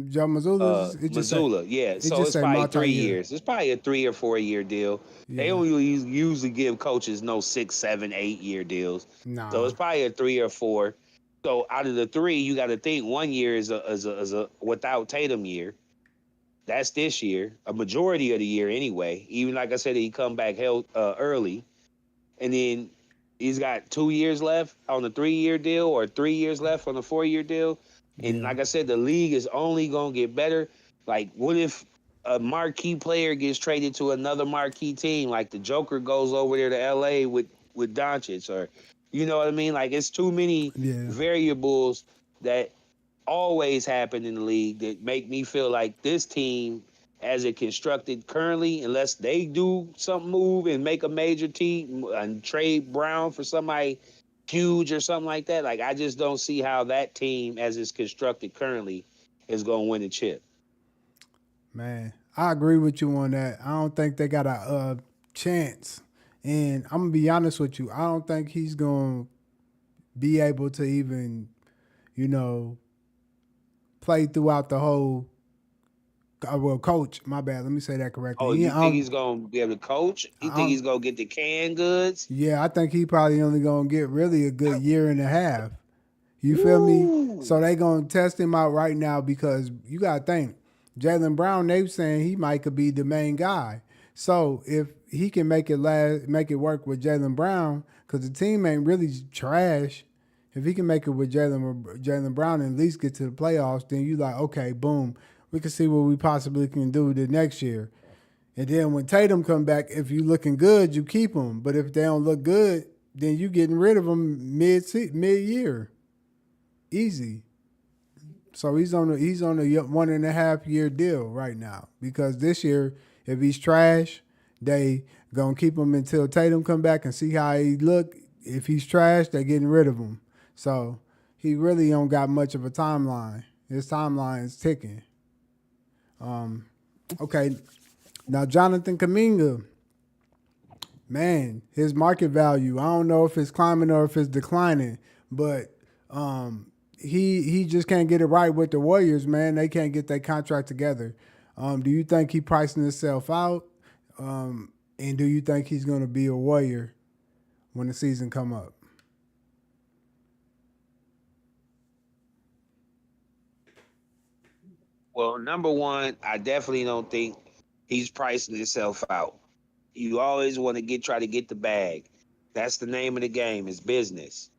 Joe Mazzulla's? Missoula, yeah. It So just it's say probably multi three year. years. It's probably a 3 or 4 year deal. They Yeah. only usually give coaches no 6, 7, 8 year deals. So Nah. it's probably a 3 or 4. So out of the three, you got to think 1 year is a without Tatum year. That's this year, a majority of the year anyway. Even like I said, he come back early, and then he's got 2 years left on the 3 year deal or 3 years left on the 4 year deal. And Yeah. like I said, the league is only gonna get better. Like, what if a marquee player gets traded to another marquee team? Like the Joker goes over there to LA with Doncic, or you know what I mean? Like, it's too many Yeah. variables that always happen in the league that make me feel like this team, as it constructed currently, unless they do some move and make a major team and trade Brown for somebody huge or something like that, like I just don't see how that team, as it's constructed currently, is going to win the chip. Man, I agree with you on that. I don't think they got a chance. And I'm gonna be honest with you. I don't think he's gonna be able to even, you know, play throughout the whole. Well, coach. My bad. Let me say that correctly. Oh, you Yeah. think he's going to be able to coach? You think he's going to get the canned goods? Yeah, I think he probably only gonna get really a good year and a half. You feel me? Woo! So they gonna test him out right now because you gotta think Jaylen Brown. They saying he might could be the main guy. So if he can make it work with Jaylen Brown, because the team ain't really trash. If he can make it with Jaylen Brown and at least get to the playoffs, then you like, okay, boom, we can see what we possibly can do the next year. And then when Tatum come back, if you looking good, you keep him. But if they don't look good, then you getting rid of them mid year, easy. So he's on a 1.5 year deal right now because this year, if he's trash, they gonna keep him until Tatum come back and see how he look. If he's trash, they getting rid of him. So he really don't got much of a timeline. His timeline is ticking. Okay, now Jonathan Kaminga, man, his market value, I don't know if it's climbing or if it's declining, but he just can't get it right with the Warriors, man. They can't get that contract together. Do you think he pricing himself out? And do you think he's going to be a Warrior when the season come up? Well, number one, I definitely don't think he's pricing himself out. You always want to try to get the bag. That's the name of the game. It's business.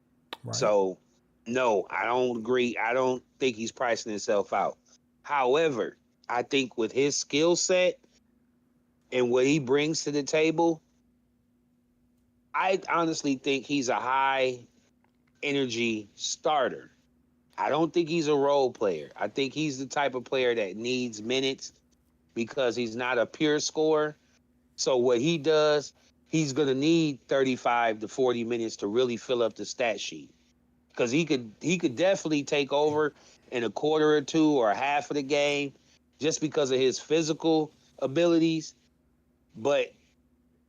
Right. So, no, I don't agree. I don't think he's pricing himself out. However, I think with his skill set and what he brings to the table, I honestly think he's a high energy starter. I don't think he's a role player. I think he's the type of player that needs minutes because he's not a pure scorer. So what he does, he's going to need 35 to 40 minutes to really fill up the stat sheet. Because he could definitely take over in a quarter or two or half of the game just because of his physical abilities. But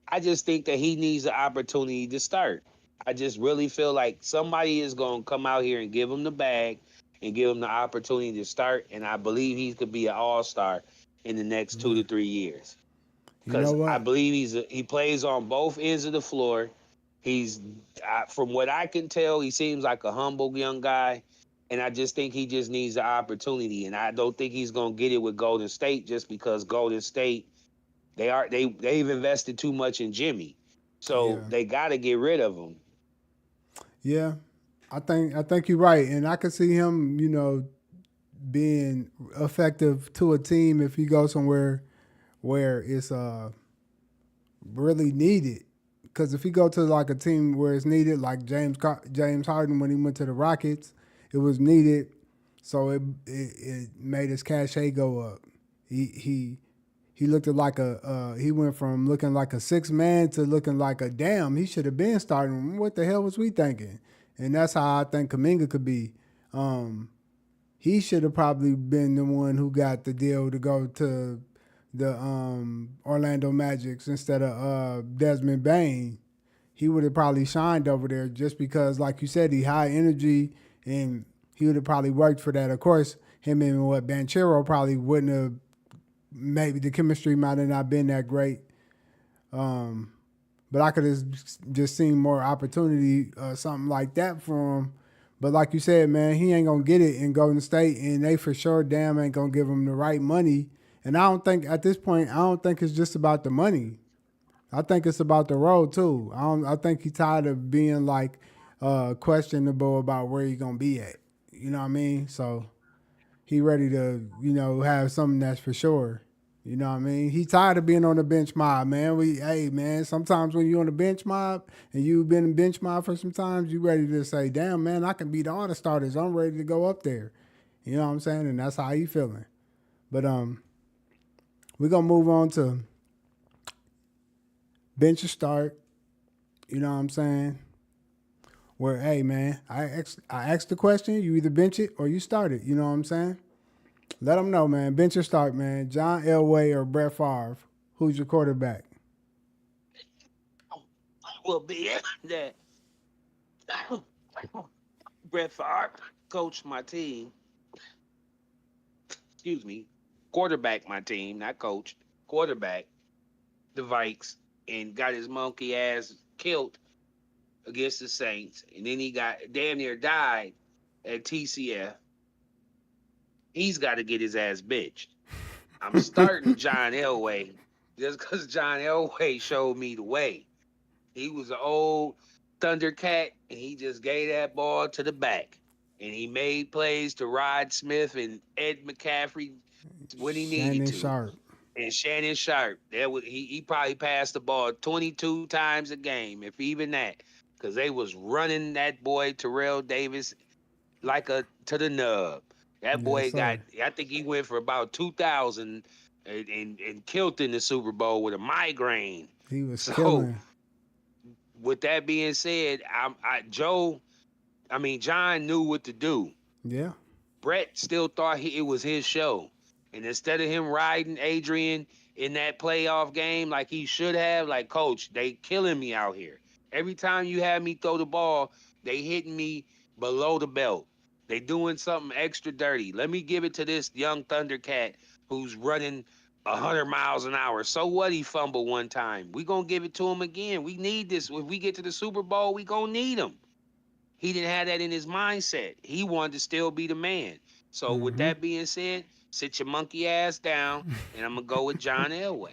I just think that he needs the opportunity to start. I just really feel like somebody is going to come out here and give him the bag and give him the opportunity to start. And I believe he could be an all-star in the next 2 to 3 years. You know Because I what? believe he plays on both ends of the floor. He's from what I can tell, he seems like a humble young guy, and I just think he just needs the opportunity. And I don't think he's gonna get it with Golden State just because Golden State they've invested too much in Jimmy, so Yeah. they got to get rid of him. Yeah. I think you're right, and I could see him, being effective to a team if he goes somewhere where it's really needed. Because if he go to like a team where it's needed, like James Harden when he went to the Rockets, it was needed, so it made his cachet go up. He looked at like he went from looking like a 6 man to looking like a damn. He should have been starting. What the hell was we thinking? And that's how I think Kaminga could be. Um, he should have probably been the one who got the deal to go to the Orlando Magics instead of Desmond Bain. He would have probably shined over there just because, like you said, he high energy and he would have probably worked for that. Of course, him and what Banchero probably wouldn't have. Maybe the chemistry might have not been that great, um, but I could have just seen more opportunity, something like that for him. But like you said, man, he ain't gonna get it in Golden State, and they for sure damn ain't gonna give him the right money. And I don't think at this point, I don't think it's just about the money. I think it's about the road too. I think he's tired of being like questionable about where he gonna be at. You know what I mean? So he ready to, have something that's for sure. You know what I mean? He tired of being on the bench mob, man. Hey man, sometimes when you on the bench mob and you've been in bench mob for some times, you ready to say, damn man, I can beat all the starters. I'm ready to go up there. You know what I'm saying? And that's how he feeling. But we're gonna move on to bench or start. You know what I'm saying? Where, hey man, I asked the question, you either bench it or you start it. You know what I'm saying? Let them know, man. Bench or start, man. John Elway or Brett Favre. Who's your quarterback? Will be that Brett Favre coached my team. Excuse me, quarterback my team, not coached. Quarterback the Vikes and got his monkey ass killed against the Saints, and then he got damn near died at TCF. He's got to get his ass bitched. I'm starting John Elway just because John Elway showed me the way. He was an old Thundercat, and he just gave that ball to the back. And he made plays to Rod Smith and Ed McCaffrey when he needed Shannon to. Sharp. And Shannon Sharp, he probably passed the ball 22 times a game, if even that, because they was running that boy Terrell Davis like a to the nub. That Yes, boy got, sir. I think he went for about 2,000 and killed in the Super Bowl with a migraine. He was So killing. with that being said, John knew what to do. Yeah. Brett still thought it was his show. And instead of him riding Adrian in that playoff game like he should have, like, coach, they killing me out here. Every time you have me throw the ball, they hitting me below the belt. They doing something extra dirty. Let me give it to this young Thundercat who's running 100 miles an hour. So what, he fumbled one time. We going to give it to him again. We need this. If we get to the Super Bowl, we going to need him. He didn't have that in his mindset. He wanted to still be the man. So with Mm-hmm. that being said, sit your monkey ass down, and I'm gonna go with John Elway.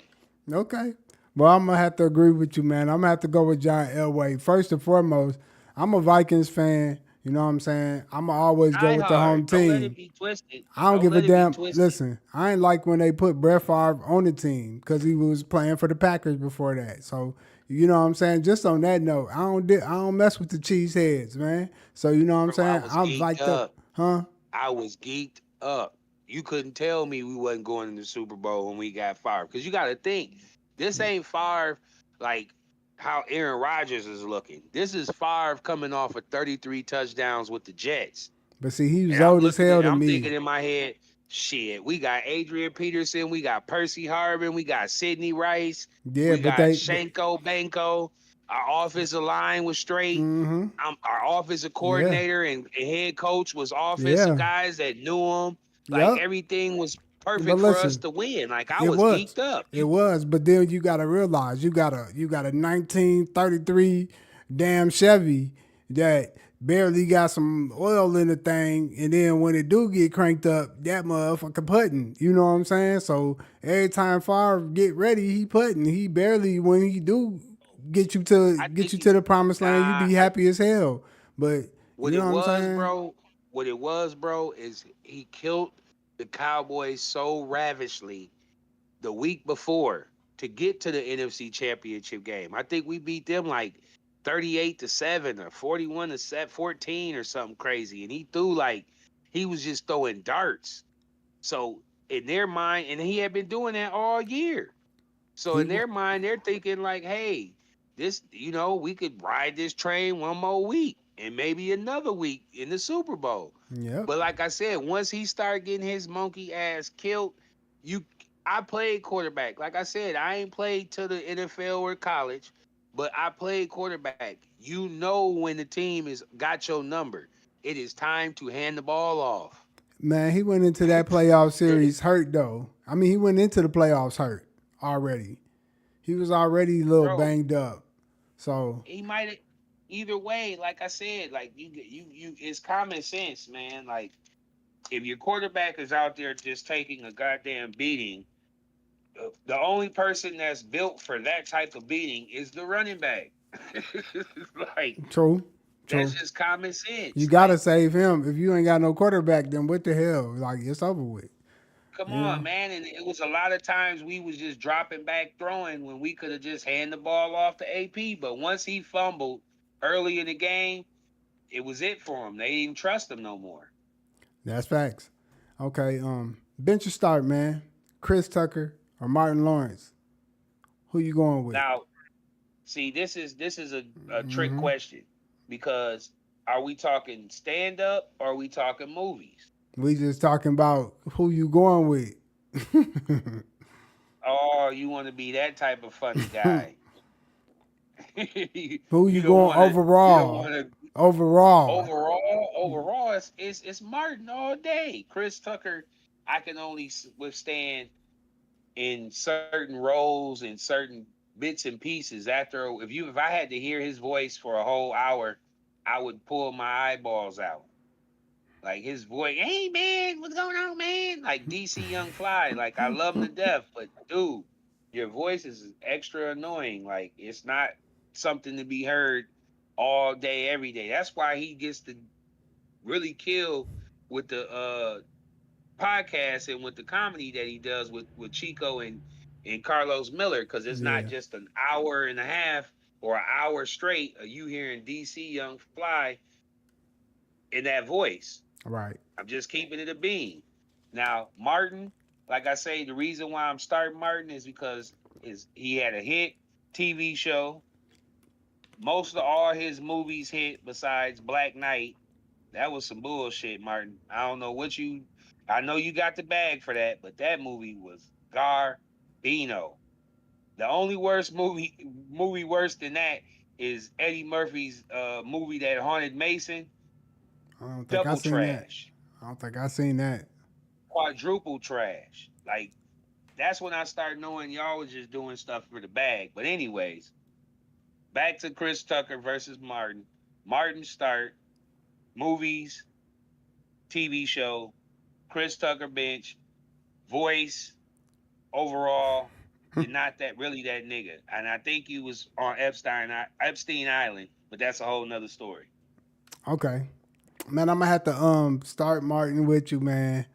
Okay. Well, I'm gonna have to agree with you, man. I'm gonna have to go with John Elway. First and foremost, I'm a Vikings fan. You know what I'm saying? I'm gonna always go Die with the hard. home Don't let it team. be twisted. I don't Don't give a let it be damn. twisted. Listen, I ain't like when they put Brett Favre on the team because he was playing for the Packers before that. So you know what I'm saying. Just on that note, I don't mess with the cheese heads, man. So you know what I'm Bro, I saying. was I'm geeked like the, up. huh? I was geeked up. You couldn't tell me we wasn't going in the Super Bowl when we got Favre. Because you got to think, this ain't Favre like how Aaron Rodgers is looking. This is Favre coming off of 33 touchdowns with the Jets. But see, he was And I'm old as looking hell at, to I'm me. thinking in my head, shit, we got Adrian Peterson, we got Percy Harvin, we got Sidney Rice, Yeah, we but got they Shanko Banko. Our offensive line was straight. mm-hmm. Our offensive Yeah, coordinator and head coach was offensive yeah, guys that knew him. Like yep. everything was But perfect for us listen, to win. Like I it was was. geeked up. It was, but then you gotta realize you got a 1933 damn Chevy that barely got some oil in the thing, and then when it do get cranked up, that motherfucker putting. You know what I'm saying? So every time Favre get ready, he putting. He barely when he do I get think you he, to the promised land, you nah, be happy as hell. But what you know it what I'm was, saying? bro. What it was, bro, is he killed the Cowboys so ravishly the week before to get to the NFC Championship game. I think we beat them like 38-7 or 41-14 or something crazy. And he threw like he was just throwing darts. So in their mind, and he had been doing that all year. So He in wa- their mind, they're thinking like, hey, this, we could ride this train one more week and maybe another week in the Super Bowl. Yep. But like I said, once he started getting his monkey ass killed, you I played quarterback. Like I said, I ain't played to the NFL or college, but I played quarterback. You know when the team is got your number. It is time to hand the ball off. Man, he went into that playoff series hurt though. I mean, he went into the playoffs hurt already. He was already a little Bro, banged up. So he might either way, like I said, like you it's common sense, man. Like if your quarterback is out there just taking a goddamn beating, the only person that's built for that type of beating is the running back. Like true, that's true. just common You sense. gotta Like, save him. If you ain't got no quarterback, then what the hell? Like it's over with. come You on, know. man. And it was a lot of times we was just dropping back throwing when we could have just hand the ball off to AP. But once he fumbled early in the game, it was it for him. They didn't trust him no more. That's facts. Okay. Bench your start, man. Chris Tucker or Martin Lawrence. Who you going with? Now, see, this is a trick Mm-hmm. question because are we talking stand up or are we talking movies? We just talking about who you going with. Oh, you want to be that type of funny guy. Who You you don't going want to. You don't overall? want to. Overall. Overall, it's Martin all day. Chris Tucker, I can only withstand in certain roles and certain bits and pieces. After if I had to hear his voice for a whole hour, I would pull my eyeballs out. Like his voice, hey man, what's going on, man? Like DC Young Fly, like I love him to death, but dude, your voice is extra annoying. Like it's not something to be heard all day, every day. That's why he gets to really kill with the podcast and with the comedy that he does with Chico and Carlos Miller, because it's not Yeah. just an hour and a half or an hour straight of you hearing DC Young Fly in that voice. Right. I'm just keeping it a bean. Now, Martin, like I say, the reason why I'm starting Martin is because he had a hit TV show. Most of all his movies hit besides Black Knight. That was some bullshit, Martin. I don't know what you. I know you got the bag for that, but that movie was Garbino. The only worst movie worse than that is Eddie Murphy's movie that haunted Mason. I don't think I Double seen that. trash, I don't think I seen that. quadruple trash. Like that's when I started knowing y'all was just doing stuff for the bag. But anyways, back to Chris Tucker versus Martin. Martin start movies, TV show, Chris Tucker bench, voice, overall. You're not that really that nigga. And I think you was on Epstein Island, but that's a whole nother story. Okay. Man, I'm gonna have to start Martin with you, man.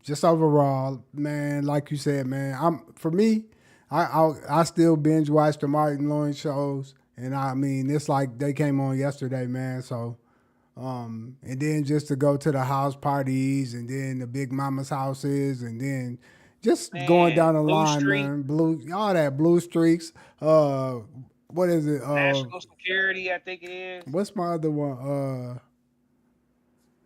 Just overall, man, like you said, man, for me, I still binge watch the Martin Lawrence shows, and I mean it's like they came on yesterday, man. So and then just to go to the house parties, and then the big mama's houses, and then just going Man, down the Blue line, Streak, man, all that blue streaks. Uh, what is it? National Security, I think it is. What's my other one?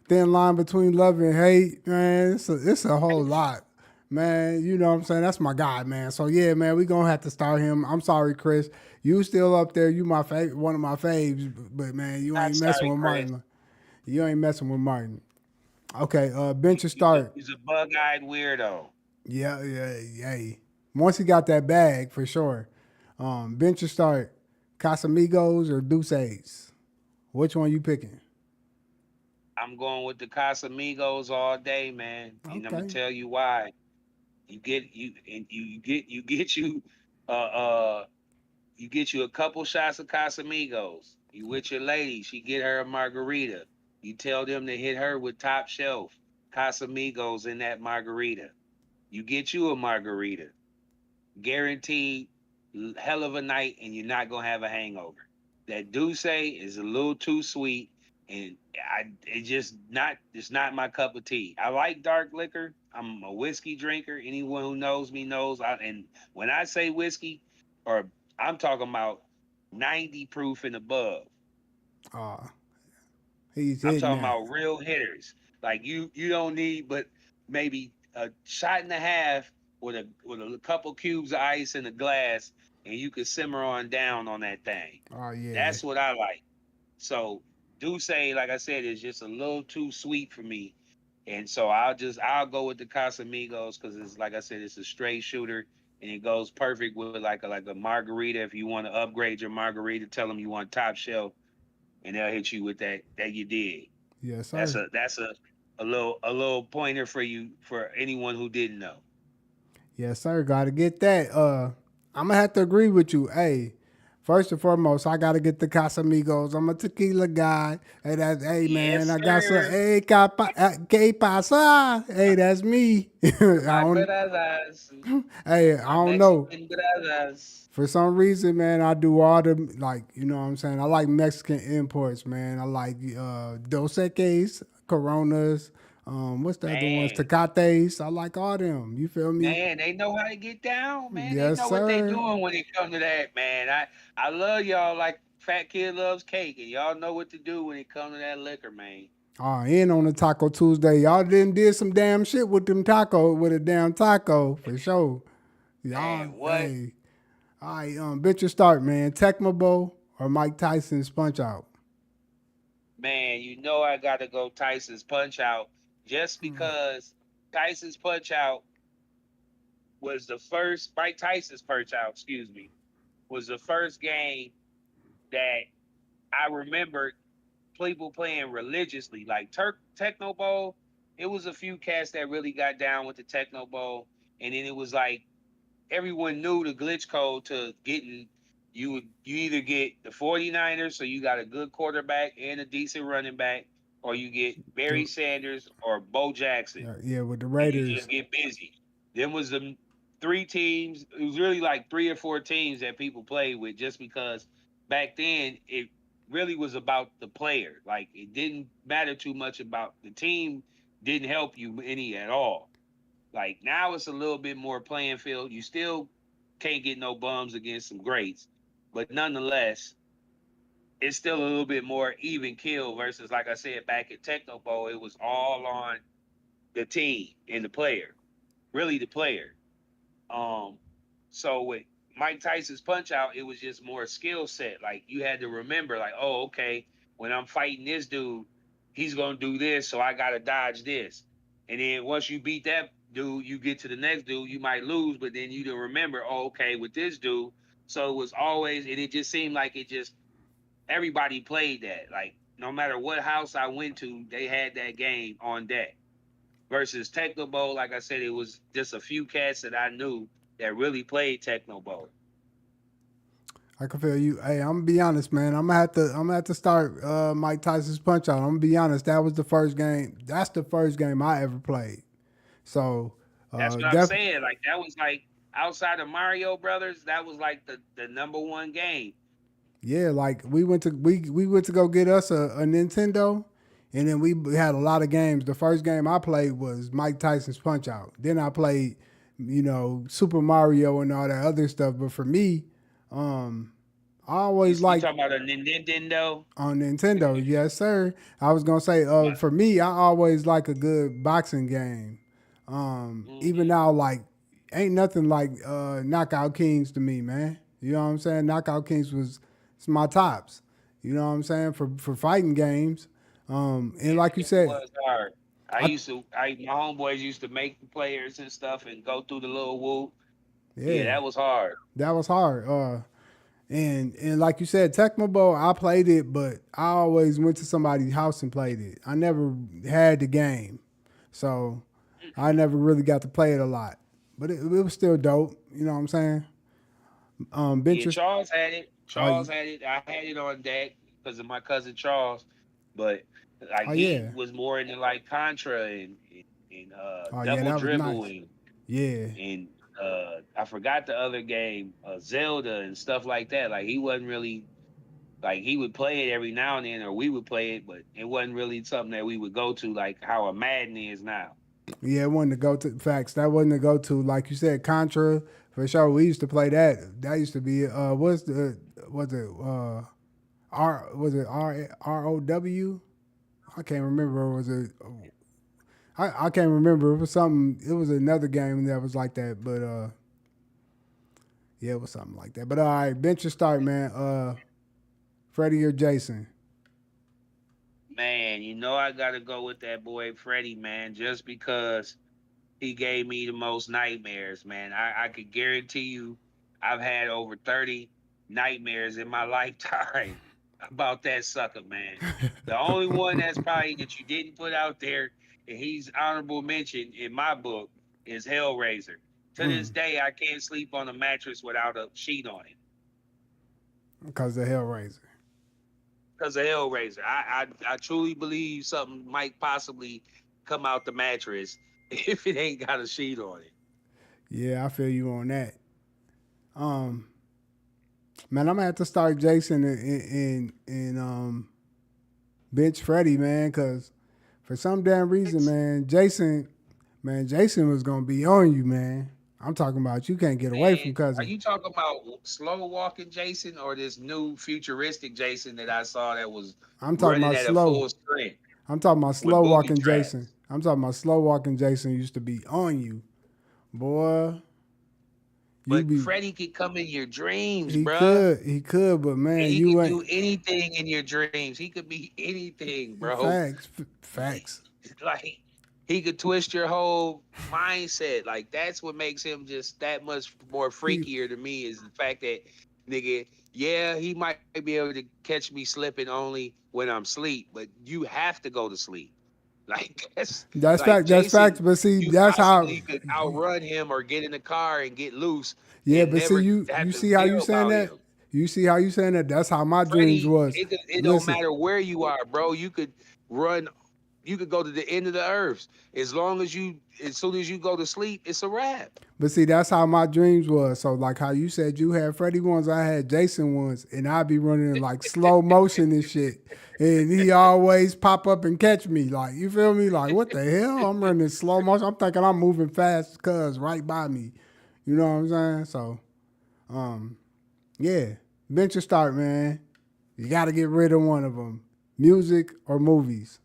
Thin line between love and hate, man. It's a whole lot, man. You know what I'm saying? That's my guy, man. So yeah, man, we gonna have to start him. I'm sorry, Chris. You still up there? You my favorite, one of my faves, but man, you Not ain't messing sorry, with Chris. Martin. You ain't messing with Martin. Okay, bench or start? He's a bug-eyed weirdo. Yeah, yeah, yeah. Once he got that bag, for sure. Bench or start? Casamigos or Deuces? Which one you picking? I'm going with the Casamigos all day, man. And I'm gonna Okay. tell you why. Uh uh you get you a couple shots of Casamigos. You with your lady, she get her a margarita. You tell them to hit her with top shelf Casamigos in that margarita. You get you a margarita. Guaranteed hell of a night and you're not gonna have a hangover. That Douce is a little too sweet and it's not my cup of tea. I like dark liquor. I'm a whiskey drinker. Anyone who knows me knows and when I say whiskey, or I'm talking about 90 proof and above. Uh, he's I'm hitting talking that. about real hitters. Like you don't need but maybe a shot and a half with a couple cubes of ice in a glass, and you can simmer on down on that thing. Oh yeah. That's what I like. So Douce, like I said, is just a little too sweet for me. And so I'll go with the Casamigos because it's like I said, it's a straight shooter and it goes perfect with like a margarita. If you want to upgrade your margarita, tell them you want top shelf, and they'll hit you with that you did. Yes, That's sir. a little pointer for you for anyone who didn't know. Yes, sir. Got to get that. I'm gonna have to agree with you. Hey, first and foremost, I gotta get the Casamigos. I'm a tequila guy. Hey, hey man, Yes, I got some. sir. Hey, que pasa? Hey, that's me. I My don't. brothers, Hey, I my don't know. Mexican brothers. For some reason, man, I do all the like. You know what I'm saying? I like Mexican imports, man. I like Dos Equis, Coronas. What's the other ones? Man, Tecates. I like all them. You feel me? man, they know how to get down, man. They Yes, know what they sir. doing when it comes to that, man. I love y'all like fat kid loves cake, and y'all know what to do when it comes to that liquor, man. Oh, and on the Taco Tuesday, y'all did some damn shit with them taco with a damn taco for sure. Y'all, Man, what? hey, all right, bitch, your start, man. Tecmo Bowl or Mike Tyson's Punch Out. Man, you know I gotta go Tyson's Punch Out just because Tyson's Punch Out was the first Mike Tyson's Punch Out, excuse me, was the first game that I remember people playing religiously. Like Techno Bowl, it was a few cats that really got down with the Techno Bowl, and then it was like everyone knew the glitch code to getting you either get the 49ers, so you got a good quarterback and a decent running back, or you get Barry Sanders or Bo Jackson, Yeah, with the and you Raiders. just get busy. Then was the three teams. It was really like three or four teams that people played with, just because back then it really was about the player. Like it didn't matter too much about the team. Didn't help you any at all. Like now it's a little bit more playing field. You still can't get no bums against some greats, but nonetheless, it's still a little bit more even kill versus like I said back at Techno Bowl, it was all on the team and the player, really the player. Um, so with Mike Tyson's Punch Out, it was just more skill set. Like you had to remember, like, oh, okay, when I'm fighting this dude, he's gonna do this, so I gotta dodge this. And then once you beat that dude, you get to the next dude, you might lose, but then you don't remember, oh, okay, with this dude. So it was always, and it just seemed like it just everybody played that. Like no matter what house I went to, they had that game on deck versus Techno Bowl, like I said, it was just a few cats that I knew. that really played Techno Bowl. I can feel you. Hey, I'm gonna be honest, man. I'm gonna have to start Mike Tyson's Punch Out. I'm gonna be honest. That was the first game. That's the first game I ever played. So, That's what I'm def saying. Like that was like outside of Mario Brothers, that was like the number one game. yeah, like we went to go get us a Nintendo, and then we had a lot of games. The first game I played was Mike Tyson's Punch Out. Then I played, Super Mario and all that other stuff. But for me, um, I always You liked talking about a Nintendo? on Nintendo. Yes, sir. I was gonna say, My, for me, I always like a good boxing game. Even mhm. now, like, ain't nothing like Knockout Kings to me, man. You know what I'm saying? Knockout Kings was it's my tops. You know what I'm saying for fighting games. And Yeah, like you it said, was hard. I My homeboys used to make the players and stuff and go through the little whoop. Yeah, yeah, that was hard. that was hard. And like you said, Tecmo Bowl, I played it, but I always went to somebody's house and played it. I never had the game, so I never really got to play it a lot. But it was still dope. You know what I'm saying? Yeah, Benches. Charles had it. Oh, Charles had it. I had it on deck because of my cousin Charles. But like oh he yeah. was more into like Contra and Oh yeah, Double that was Dribble nice. Yeah. and I forgot the other game, Zelda and stuff like that. Like he wasn't really like he would play it every now and then, or we would play it, but it wasn't really something that we would go to like how a Madden is now. Yeah, it wasn't the go to facts. That wasn't the go to. Like you said, Contra for sure. We used to play that. That used to be what's the was it ROW? I can't remember. Or was it? I can't remember. It was something. It was another game that was like that. But yeah, it was something like that. But all right, bench your start, man. Freddie or Jason? Man, you know I gotta go with that boy Freddie, man, just because he gave me the most nightmares, man. I could guarantee you I've had over 30 nightmares in my lifetime about that sucker, man. The only one that's probably that you didn't put out there, and he's honorable mention in my book, is Hellraiser. To this Mm, day, I can't sleep on a mattress without a sheet on it because the Hellraiser. because of Hellraiser. I truly believe something might possibly come out the mattress if it ain't got a sheet on it. Yeah, I feel you on that. Um, man, I'm gonna have to start Jason and bench Freddie, man, because for some damn reason, man, Jason was gonna be on you, man. I'm talking about you can't get away Man, from are cousin. you talking about slow walking Jason or this new futuristic Jason that I saw that was I'm talking running about at a slow. full strength I'm talking about with slow booby walking Jason. traps? I'm talking about slow walking Jason used to be on you, boy. You But be Freddy could come in your dreams, he bruh. could, but And man, he you could ain't do anything in your dreams. He could be anything, bro. facts. Like he could twist your whole mindset. Like that's what makes him just that much more He freakier to me is the fact that nigga, yeah, he might be able to catch me slipping only when I'm asleep, but you have to go to sleep. Like that's that's like fact. That's Jason, facts. But see, you that's how. possibly could outrun him or get in the car and get loose Yeah, and but see, never you have to see how care you saying about that. him. You see how you saying that. That's how my dreams Freddie, was. it don't Listen, matter where you are, bro. You could run, you could go to the end of the earth. As soon as you go to sleep, it's a wrap. but see, that's how my dreams was. So like how you said you had Freddie ones, I had Jason ones, and I'd be running in like slow motion and shit. And he always pop up and catch me. Like, you feel me? Like, what the hell? I'm running in slow motion. I'm thinking I'm moving fast cuz right by me. You know what I'm saying? So, yeah. Venture start, man. You gotta get rid of one of them. Music or movies.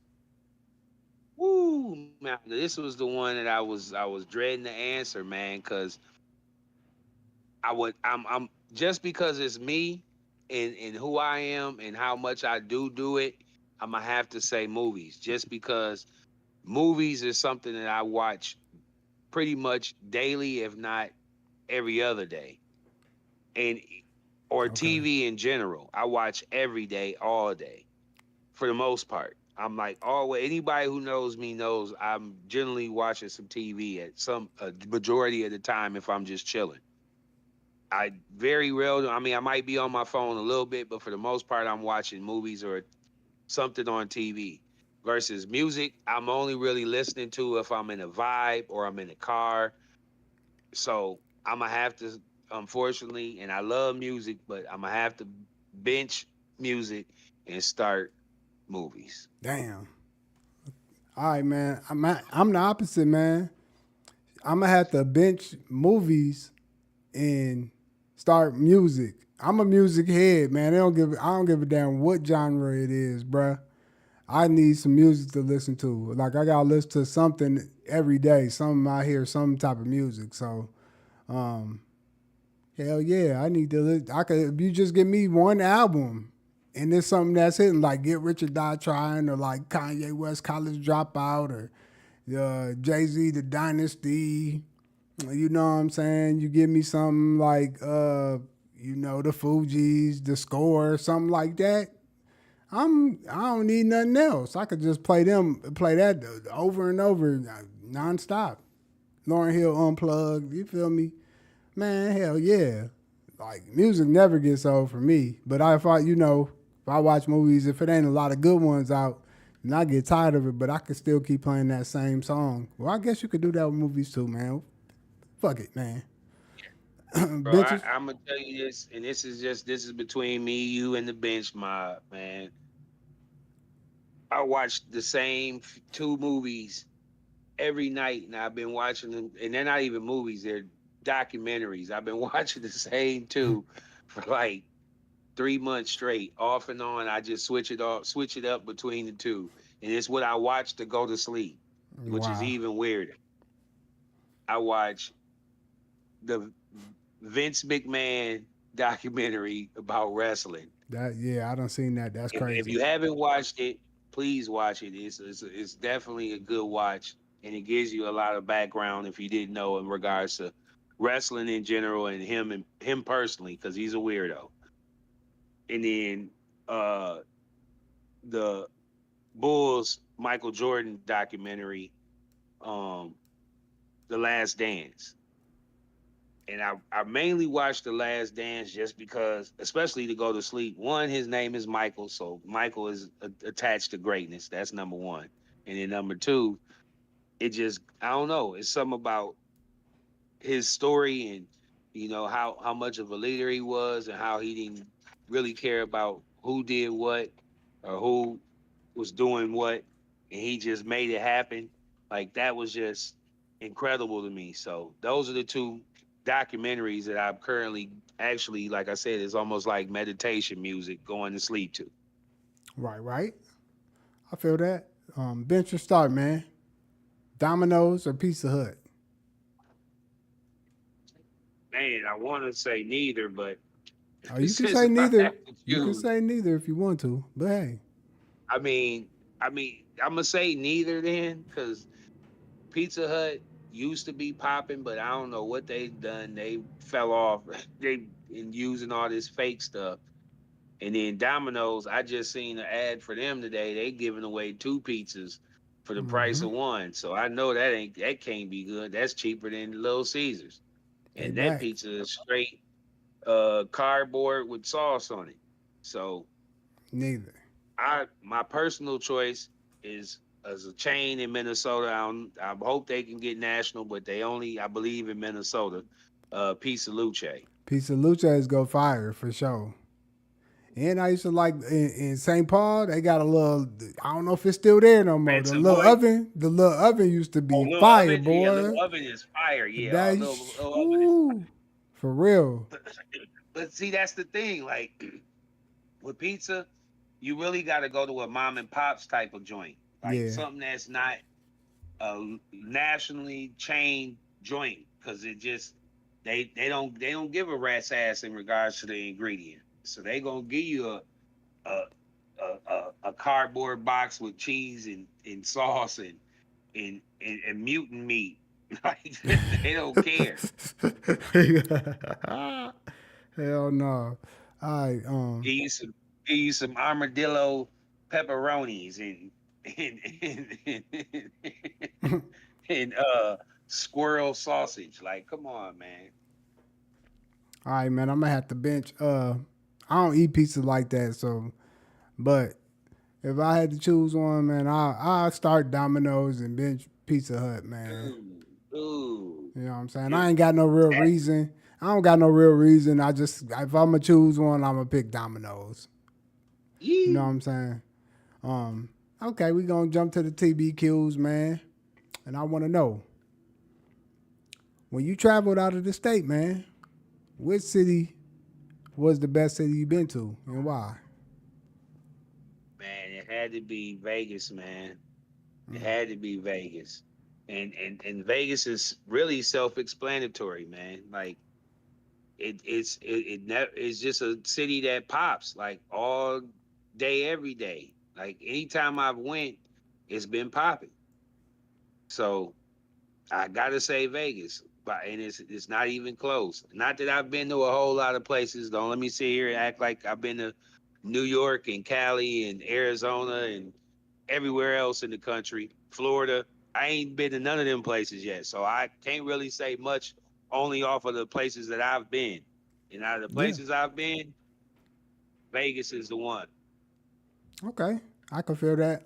Woo, man! This was the one that I was dreading to answer, man, because I'm just because it's me and who I am and how much I do it. I'm gonna have to say movies, just because movies is something that I watch pretty much daily, if not every other day, and or Okay. TV in general. I watch every day, all day, for the most part. I'm like, always. Anybody who knows me knows I'm generally watching some TV at some majority of the time if I'm just chilling. I very rarely. I mean, I might be on my phone a little bit, but for the most part, I'm watching movies or something on TV. Versus music, I'm only really listening to if I'm in a vibe or I'm in a car. So I'm gonna have to, unfortunately, and I love music, but I'm gonna have to bench music and start movies. Damn. All right, man. I'm the opposite, man. I'm gonna have to bench movies and start music. I'm a music head, man. I don't give a damn what genre it is, bruh. I need some music to listen to. Like I gotta listen to something every day. Something I hear some type of music. So um hell yeah, I need to listen. I could if you just give me one album and there's something that's hitting like Get Rich or Die Trying or like Kanye West College Dropout or Jay-Z The Dynasty. You know what I'm saying? You give me something like the Fugees, the Score, something like that. I don't need nothing else. I could just play that over and over, nonstop. Lauren Hill Unplugged. You feel me? Man, hell yeah. Like music never gets old for me. But if I watch movies, if it ain't a lot of good ones out, and I get tired of it, but I can still keep playing that same song. Well, I guess you could do that with movies too, man. Fuck it, man. Bro, Bitches. I'm gonna tell you this, and this is between me, you, and the bench mob, man. I watched the same two movies every night, and I've been watching them, and they're not even movies; they're documentaries. I've been watching the same two for like 3 months straight, off and on. I just switch it up between the two, and it's what I watch to go to sleep, which is Wow. even weirder. I watch the Vince McMahon documentary about wrestling. I don't seen that. That's If crazy. you haven't watched it, please watch it. It's definitely a good watch, and it gives you a lot of background if you didn't know in regards to wrestling in general and him personally because he's a weirdo. And then uh the Bulls Michael Jordan documentary, um, The Last Dance. And I mainly watch The Last Dance just because, especially to go to sleep. One, his name is Michael, so Michael is attached to greatness. That's number one. And then number two, it just I don't know. It's something about his story and how much of a leader he was and how he didn't really care about who did what or who was doing what, and he just made it happen. Like that was just incredible to me. So those are the two documentaries that I'm currently actually, like I said, it's almost like meditation music going to sleep to. Right, right. I feel that. Bench or start, man. Domino's or Pizza Hut. Man, I want to say neither, but Oh, you can since say I have neither. to You can choose, say neither if you want to. But hey, I mean, I'm gonna say neither then, because Pizza Hut used to be popping, but I don't know what they've done. They fell off. They in using all this fake stuff. And then Domino's, I just seen an ad for them today. They giving away two pizzas for the price mm-hmm. of one. So I know that can't be good. That's cheaper than Little Caesars. They And that back. pizza is straight cardboard with sauce on it. So Neither. my personal choice is as a chain in Minnesota. I hope they can get national, but they only I believe in Minnesota. Pizza Luce. Pizza Lucha's go fire for sure. And I used to like in St. Paul, they got a little. I don't know if it's still there no more. Red Savoy. The little oven used to Oh, be little fire, oven. Yeah, little boy. oven is fire. Yeah, That's little oven is whoo, for real. fire. But see, that's the thing. Like with pizza, you really got to go to a mom and pops type of joint, like Yeah, something that's not a nationally chained joint, because it just they don't give a rat's ass in regards to the ingredient. So they gonna give you a a cardboard box with cheese and sauce and mutant meat. Like they don't care. hell no. I Give you some give you some armadillo pepperonis and and and squirrel sausage. Like, come on, man. All right, man. I'm gonna have to bench. I don't eat pizza like that, so but if I had to choose one, man, I start Domino's and bench Pizza Hut, man. Ooh, ooh. You know what I'm saying? I You ain't got no real that reason. I don't got no real reason. I just if I'm gonna choose one, I'm gonna pick Domino's. You know what you I'm saying? Um, okay, we gonna jump to the TBQs, man. And I want to know when you traveled out of the state, man, which city was the best city you been to and why? man, it had to be Vegas, man. It had to be Vegas. And Vegas is really self-explanatory, man. Like it's just a city that pops like all day, every day. Like anytime I've went, it's been popping. So I gotta say Vegas, but and it's not even close. Not that I've been to a whole lot of places. Don't let me sit here and act like I've been to New York and Cali and Arizona and everywhere else in the country, Florida. I ain't been to none of them places yet, so I can't really say much. Only off of the places that I've been, and out of the Yeah. places I've been, Vegas is the one. Okay. I can feel that.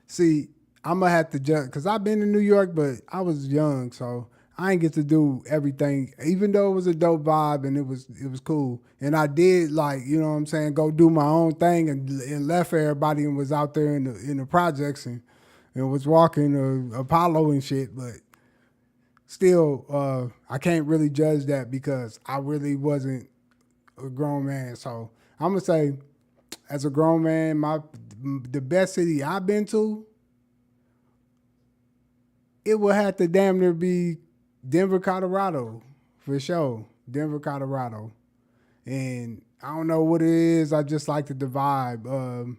See, I'm gonna have to judge because I've been to New York, but I was young, so I ain't get to do everything. Even though it was a dope vibe and it was cool, and I did like you know what I'm saying, go do my own thing and left everybody and was out there in the projects and was walking Apollo and shit, but still, I can't really judge that because I really wasn't a grown man. So I'm gonna say, as a grown man, the best city I've been to, it would have to damn near be Denver, Colorado, for sure. Denver, Colorado, and I don't know what it is. I just like the vibe,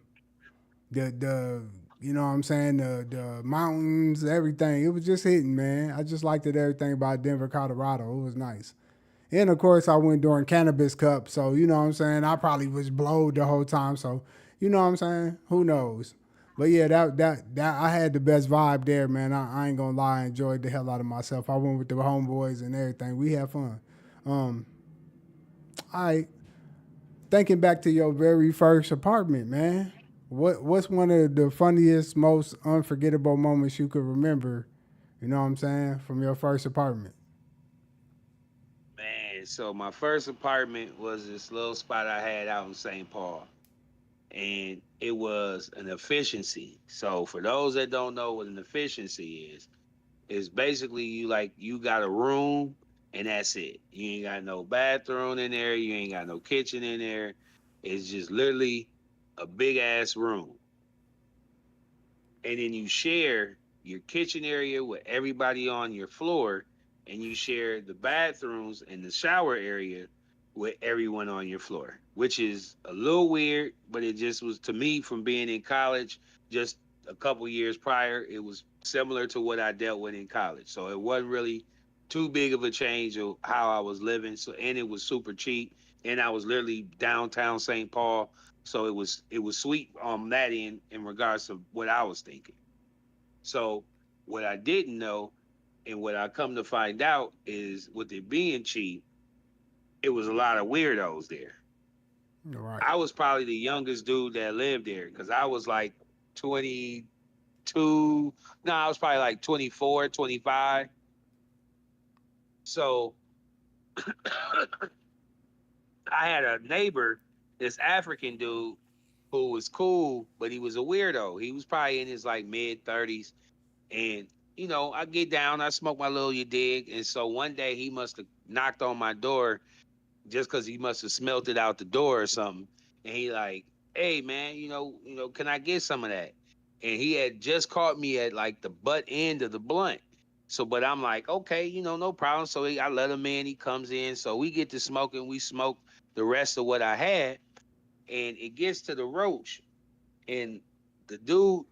the you know what I'm saying, the mountains, everything. It was just hitting, man. I just liked it everything about Denver, Colorado. It was nice. And of course, I went during Cannabis Cup, so you know what I'm saying. I probably was blowed the whole time, so you know what I'm saying. Who knows? But yeah, that I had the best vibe there, man. I ain't gonna lie, I enjoyed the hell out of myself. I went with the homeboys and everything. We had fun. Um, I thinking back to your very first apartment, man. What's one of the funniest, most unforgettable moments you could remember? You know what I'm saying, from your first apartment. Man, so my first apartment was this little spot I had out in St. Paul, and it was an efficiency. So for those that don't know what an efficiency is basically you got a room and that's it. You ain't got no bathroom in there, you ain't got no kitchen in there. It's just literally a big ass room. And then you share your kitchen area with everybody on your floor, and you share the bathrooms and the shower area with everyone on your floor, which is a little weird, but it just was to me from being in college just a couple years prior. It was similar to what I dealt with in college, so it wasn't really too big of a change of how I was living. So, and it was super cheap, and I was literally downtown St. Paul, so it was sweet on that end in regards to what I was thinking. So what I didn't know and what I come to find out is with it being cheap, it was a lot of weirdos there. All right. I was probably the youngest dude that lived there because I was like 22. No, I was probably like 24, 25. So I had a neighbor, this African dude, who was cool, but he was a weirdo. He was probably in his like mid 30s. And, I get down, I smoke my little you dig. And so one day he must have knocked on my door just because he must have smelt it out the door or something. And he like, hey man, can I get some of that? And he had just caught me at like the butt end of the blunt. So, but I'm like, okay, no problem. So I let him in. He comes in. So we get to smoking. We smoke the rest of what I had, and it gets to the roach. And the dude,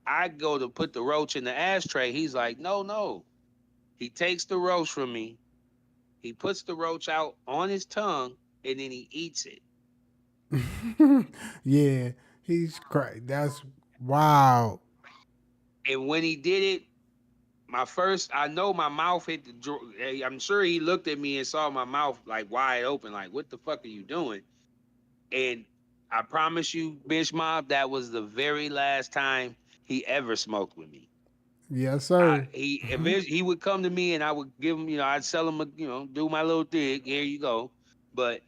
I go to put the roach in the ashtray. He's like, no, no. He takes the roach from me. He puts the roach out on his tongue, and then he eats it. Yeah, He's crazy. That's wow. And when he did it, I know my mouth hit the drawer. I'm sure he looked at me and saw my mouth like wide open, like, what the fuck are you doing? And I promise you, Bench Mob, that was the very last time he ever smoked with me. Yes, sir. He Hmm. eventually he would come to me and I would give him, I'd sell him do my little thing. Here you go. But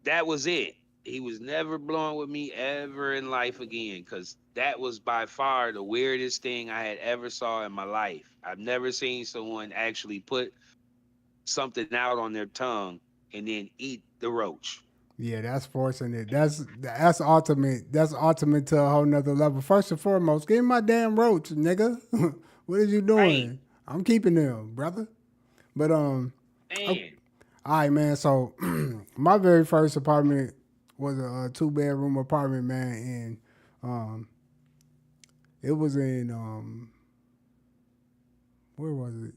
that was it. He was never blowing with me ever in life again, because that was by far the weirdest thing I had ever saw in my life. I've never seen someone actually put something out on their tongue and then eat the roach. Yeah, that's forcing it. That's ultimate. That's ultimate to a whole nother level. First and foremost, give me my damn roach, nigga. What are you Right. doing? I'm keeping them, brother. But oh, Man. all right, man. So my very first apartment was a 2 bedroom apartment, man, and um, it was in where was it?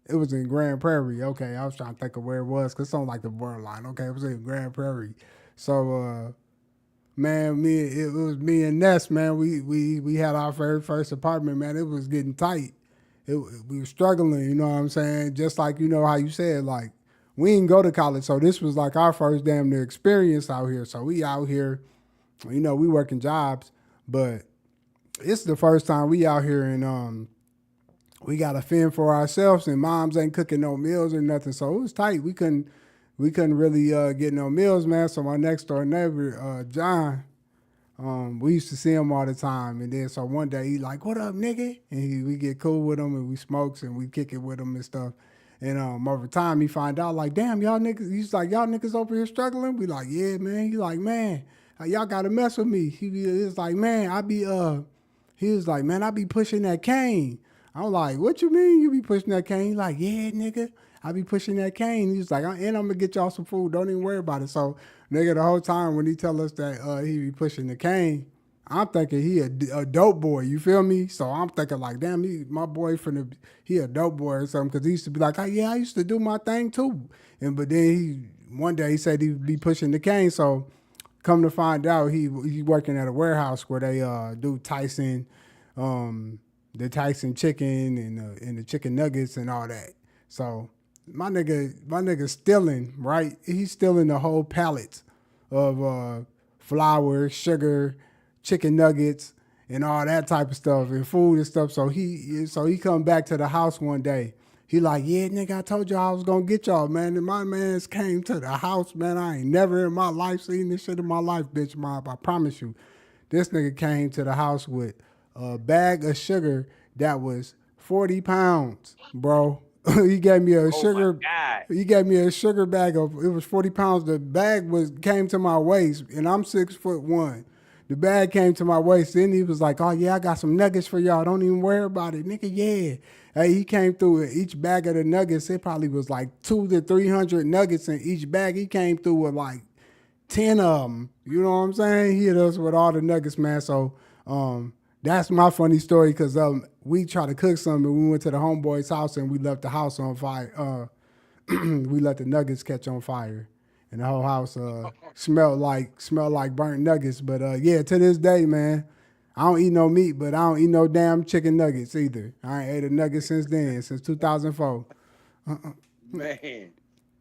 It was in Grand Prairie. Okay, I was trying to think of where it was because it's on like the borderline. Okay, it was in Grand Prairie. So man, it was me and Ness, man. We had our very first apartment, man. It was getting tight. We were struggling, you know what I'm saying? Just like you know how you said, like we didn't go to college, so this was like our first damn near experience out here. So we out here, we working jobs, but it's the first time we out here and we got to fend for ourselves, and moms ain't cooking no meals or nothing. So it was tight. We couldn't really get no meals, man. So my next door neighbor, John, we used to see him all the time, and then so one day he like, "What up, nigga?" And we get cool with him, and we smokes and we kick it with him and stuff. And over time, he find out like, "Damn, y'all niggas." He's like, "Y'all niggas over here struggling." We like, "Yeah, man." He like, "Man, y'all gotta mess with me." He's like, "Man, I be He was like, "Man, I be pushing that cane." I'm like, "What you mean you be pushing that cane?" He like, "Yeah, nigga, I be pushing that cane." He's like, "And I'm gonna get y'all some food. Don't even worry about it." So, nigga, the whole time when he tell us that he be pushing the cane, I'm thinking he a dope boy. You feel me? So I'm thinking like, damn, my boy he a dope boy or something, because he used to be like, "Oh yeah, I used to do my thing too." And but then one day he said he'd be pushing the cane. So come to find out, he working at a warehouse where they do um, the Tyson chicken and the chicken nuggets and all that. So my nigga stealing, right? He's stealing the whole pallet of flour, sugar, chicken nuggets, and all that type of stuff and food and stuff. So he come back to the house one day. He like, "Yeah, nigga, I told y'all I was gonna get y'all, man." And my man's came to the house, man. I ain't never in my life seen this shit in my life, bitch mob. I promise you. This nigga came to the house with a bag of sugar that was 40 pounds, bro. he gave me a Oh my sugar God. he gave me a sugar bag of, it was 40 pounds. The bag came to my waist, and I'm 6'1". The bag came to my waist. Then he was like, "Oh yeah, I got some nuggets for y'all. Don't even worry about it, nigga." Yeah. Hey, he came through with each bag of the nuggets. It probably was like 200 to 300 nuggets in each bag. He came through with like 10 of them. You know what I'm saying? He hit us with all the nuggets, man. So that's my funny story, because we tried to cook something. We went to the homeboy's house and we left the house on fire. We let the nuggets catch on fire, and the whole house smelled like burnt nuggets. But yeah, to this day, man, I don't eat no meat, but I don't eat no damn chicken nuggets either. I ain't ate a nugget since then, since 2004. Man,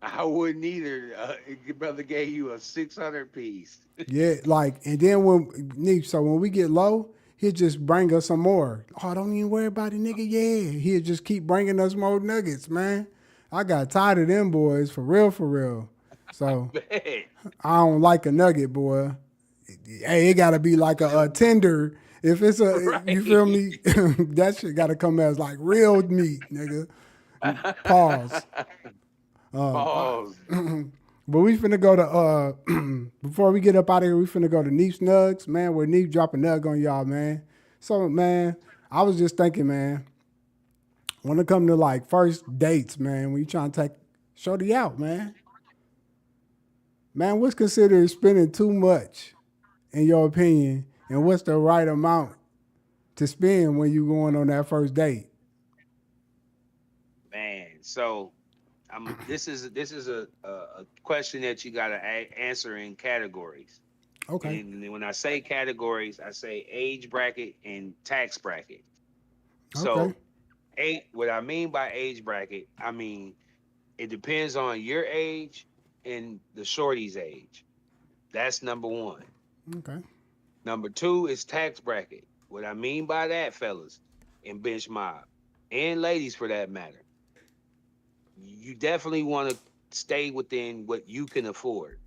I wouldn't either. Your brother gave you a 600 piece. Yeah, like, and then when we get low, he'll just bring us some more. Oh, don't even worry about it, nigga. Yeah, he'll just keep bringing us more nuggets, man. I got tired of them boys, for real, for real. So Man, I don't like a nugget, boy. Hey, it gotta be like a tender. If it's you feel right. me? That shit gotta come as like real meat, nigga. Pause. Uh, Pause. But we finna go to before we get up out of here, we finna go to Neef's Nugs, man. Where Neef drop a nug on y'all, man. So man, I was just thinking, man, when it come to like first dates, man, when you trying to take shorty out, man, what's considered spending too much in your opinion, and what's the right amount to spend when you going on that first date? Man, so this is a question that you gotta answer in categories. Okay. And then when I say categories, I say age bracket and tax bracket. Okay. So, what I mean by age bracket, I mean it depends on your age and the shorty's age. That's number one. Okay. Number two is tax bracket. What I mean by that, fellas, and bench mob, and ladies for that matter, you definitely want to stay within what you can afford.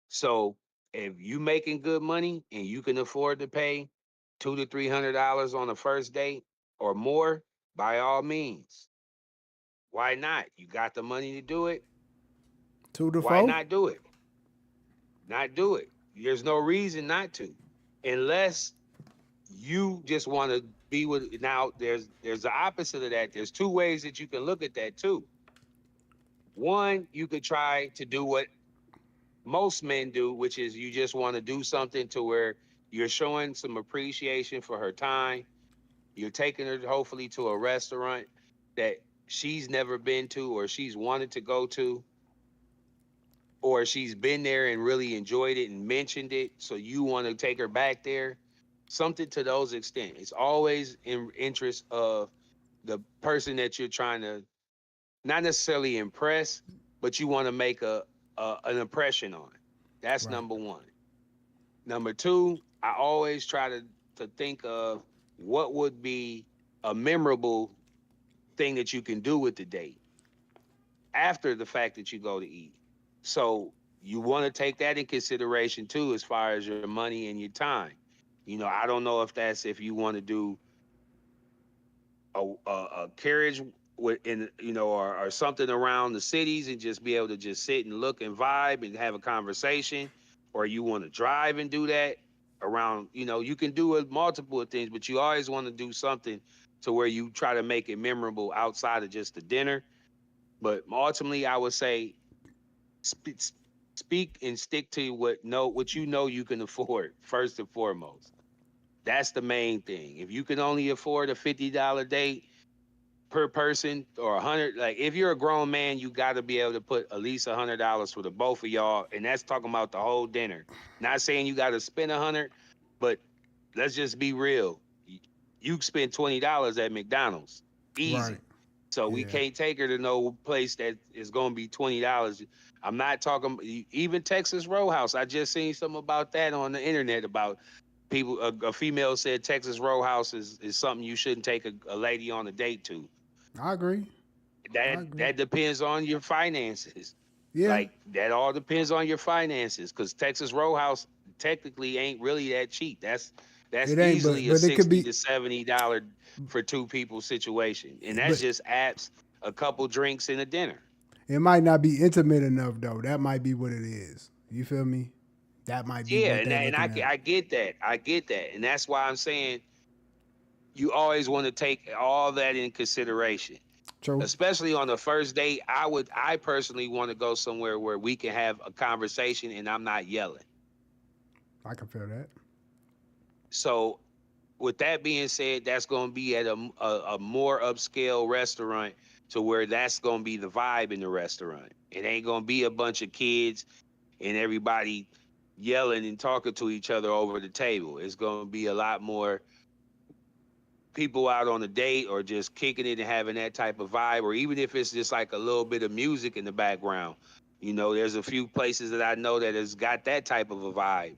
So if you making good money and you can afford to pay $200 to $300 on the first date or more, by all means, why not? You got the money to do it. 2 to Why 4. not do it? Not do it. There's no reason not to, unless you just want to be with. Now there's the opposite of that. There's two ways that you can look at that too. One, you could try to do what most men do, which is you just want to do something to where you're showing some appreciation for her time. You're taking her hopefully to a restaurant that she's never been to or she's wanted to go to, or she's been there and really enjoyed it and mentioned it. So you want to take her back there. Something to those extent. It's always in interest of the person that you're trying to not necessarily impress, but you want to make an impression on. That's Right. number one. Number two, I always try to think of what would be a memorable thing that you can do with the date after the fact that you go to eat. So you want to take that in consideration too, as far as your money and your time. I don't know if you want to do a carriage with or something around the cities and just be able to just sit and look and vibe and have a conversation, or you want to drive and do that around. You can do multiple things, but you always want to do something to where you try to make it memorable outside of just the dinner. But ultimately, I would say speak, speak and stick to what you can afford first and foremost. That's the main thing. If you can only afford a $50 date per person or 100, like if you're a grown man, you got to be able to put at least $100 for the both of y'all, and that's talking about the whole dinner. Not saying you got to spend 100, but let's just be real. You spend $20 at McDonald's, Right. easy. So we Yeah. can't take her to no place that is going to be $20. I'm not talking even Texas Roadhouse. I just seen something about that on the internet about people. A female said Texas Roadhouse is something you shouldn't take a lady on a date to. I agree. I That agree. that depends on your finances. Yeah. Like that all depends on your finances, because Texas Roadhouse technically ain't really that cheap. That's It ain't, easily a but it could 60 be, to $70 for two people situation, and that's but just apps, a couple drinks, and a dinner. it might not be intimate enough though. That might be what it is. You feel me? That might be Yeah, what and they and looking at. I get that, and that's why I'm saying you always want to take all that in consideration, True. especially on the first date. I personally want to go somewhere where we can have a conversation and I'm not yelling. I can feel that. So with that being said, that's going to be at a more upscale restaurant, to where that's going to be the vibe in the restaurant. It ain't going to be a bunch of kids and everybody yelling and talking to each other over the table. It's going to be a lot more people out on a date or just kicking it and having that type of vibe, or even if it's just like a little bit of music in the background. There's a few places that I know that has got that type of a vibe,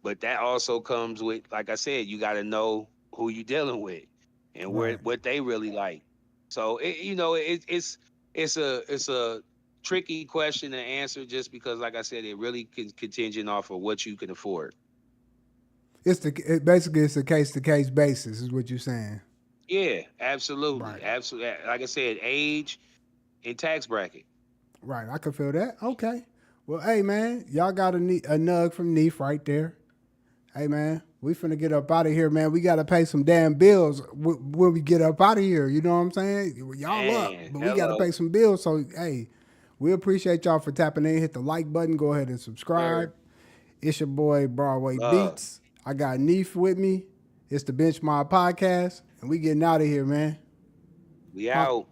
but that also comes with, like I said, you got to know who you're dealing with and Right. what they really like. So it's a tricky question to answer, just because, like I said, it really can contingent off of what you can afford. Basically it's a case to case basis is what you're saying. Yeah, absolutely, Right. absolutely. Like I said, age and tax bracket. Right. I can feel that. Okay. Well, hey man, y'all got a nug from Neef right there. Hey man, we finna get up out of here, man. We gotta pay some damn bills when we get up out of here. You know what I'm saying? Y'all up, Man, but we gotta hello, pay some bills. So hey, we appreciate y'all for tapping in. Hit the like button. Go ahead and sir. subscribe. It's your boy Broadway Love. Beats. I got Neef with me. It's the Bench Mob Podcast, and we getting out of here, man. We Huh? out.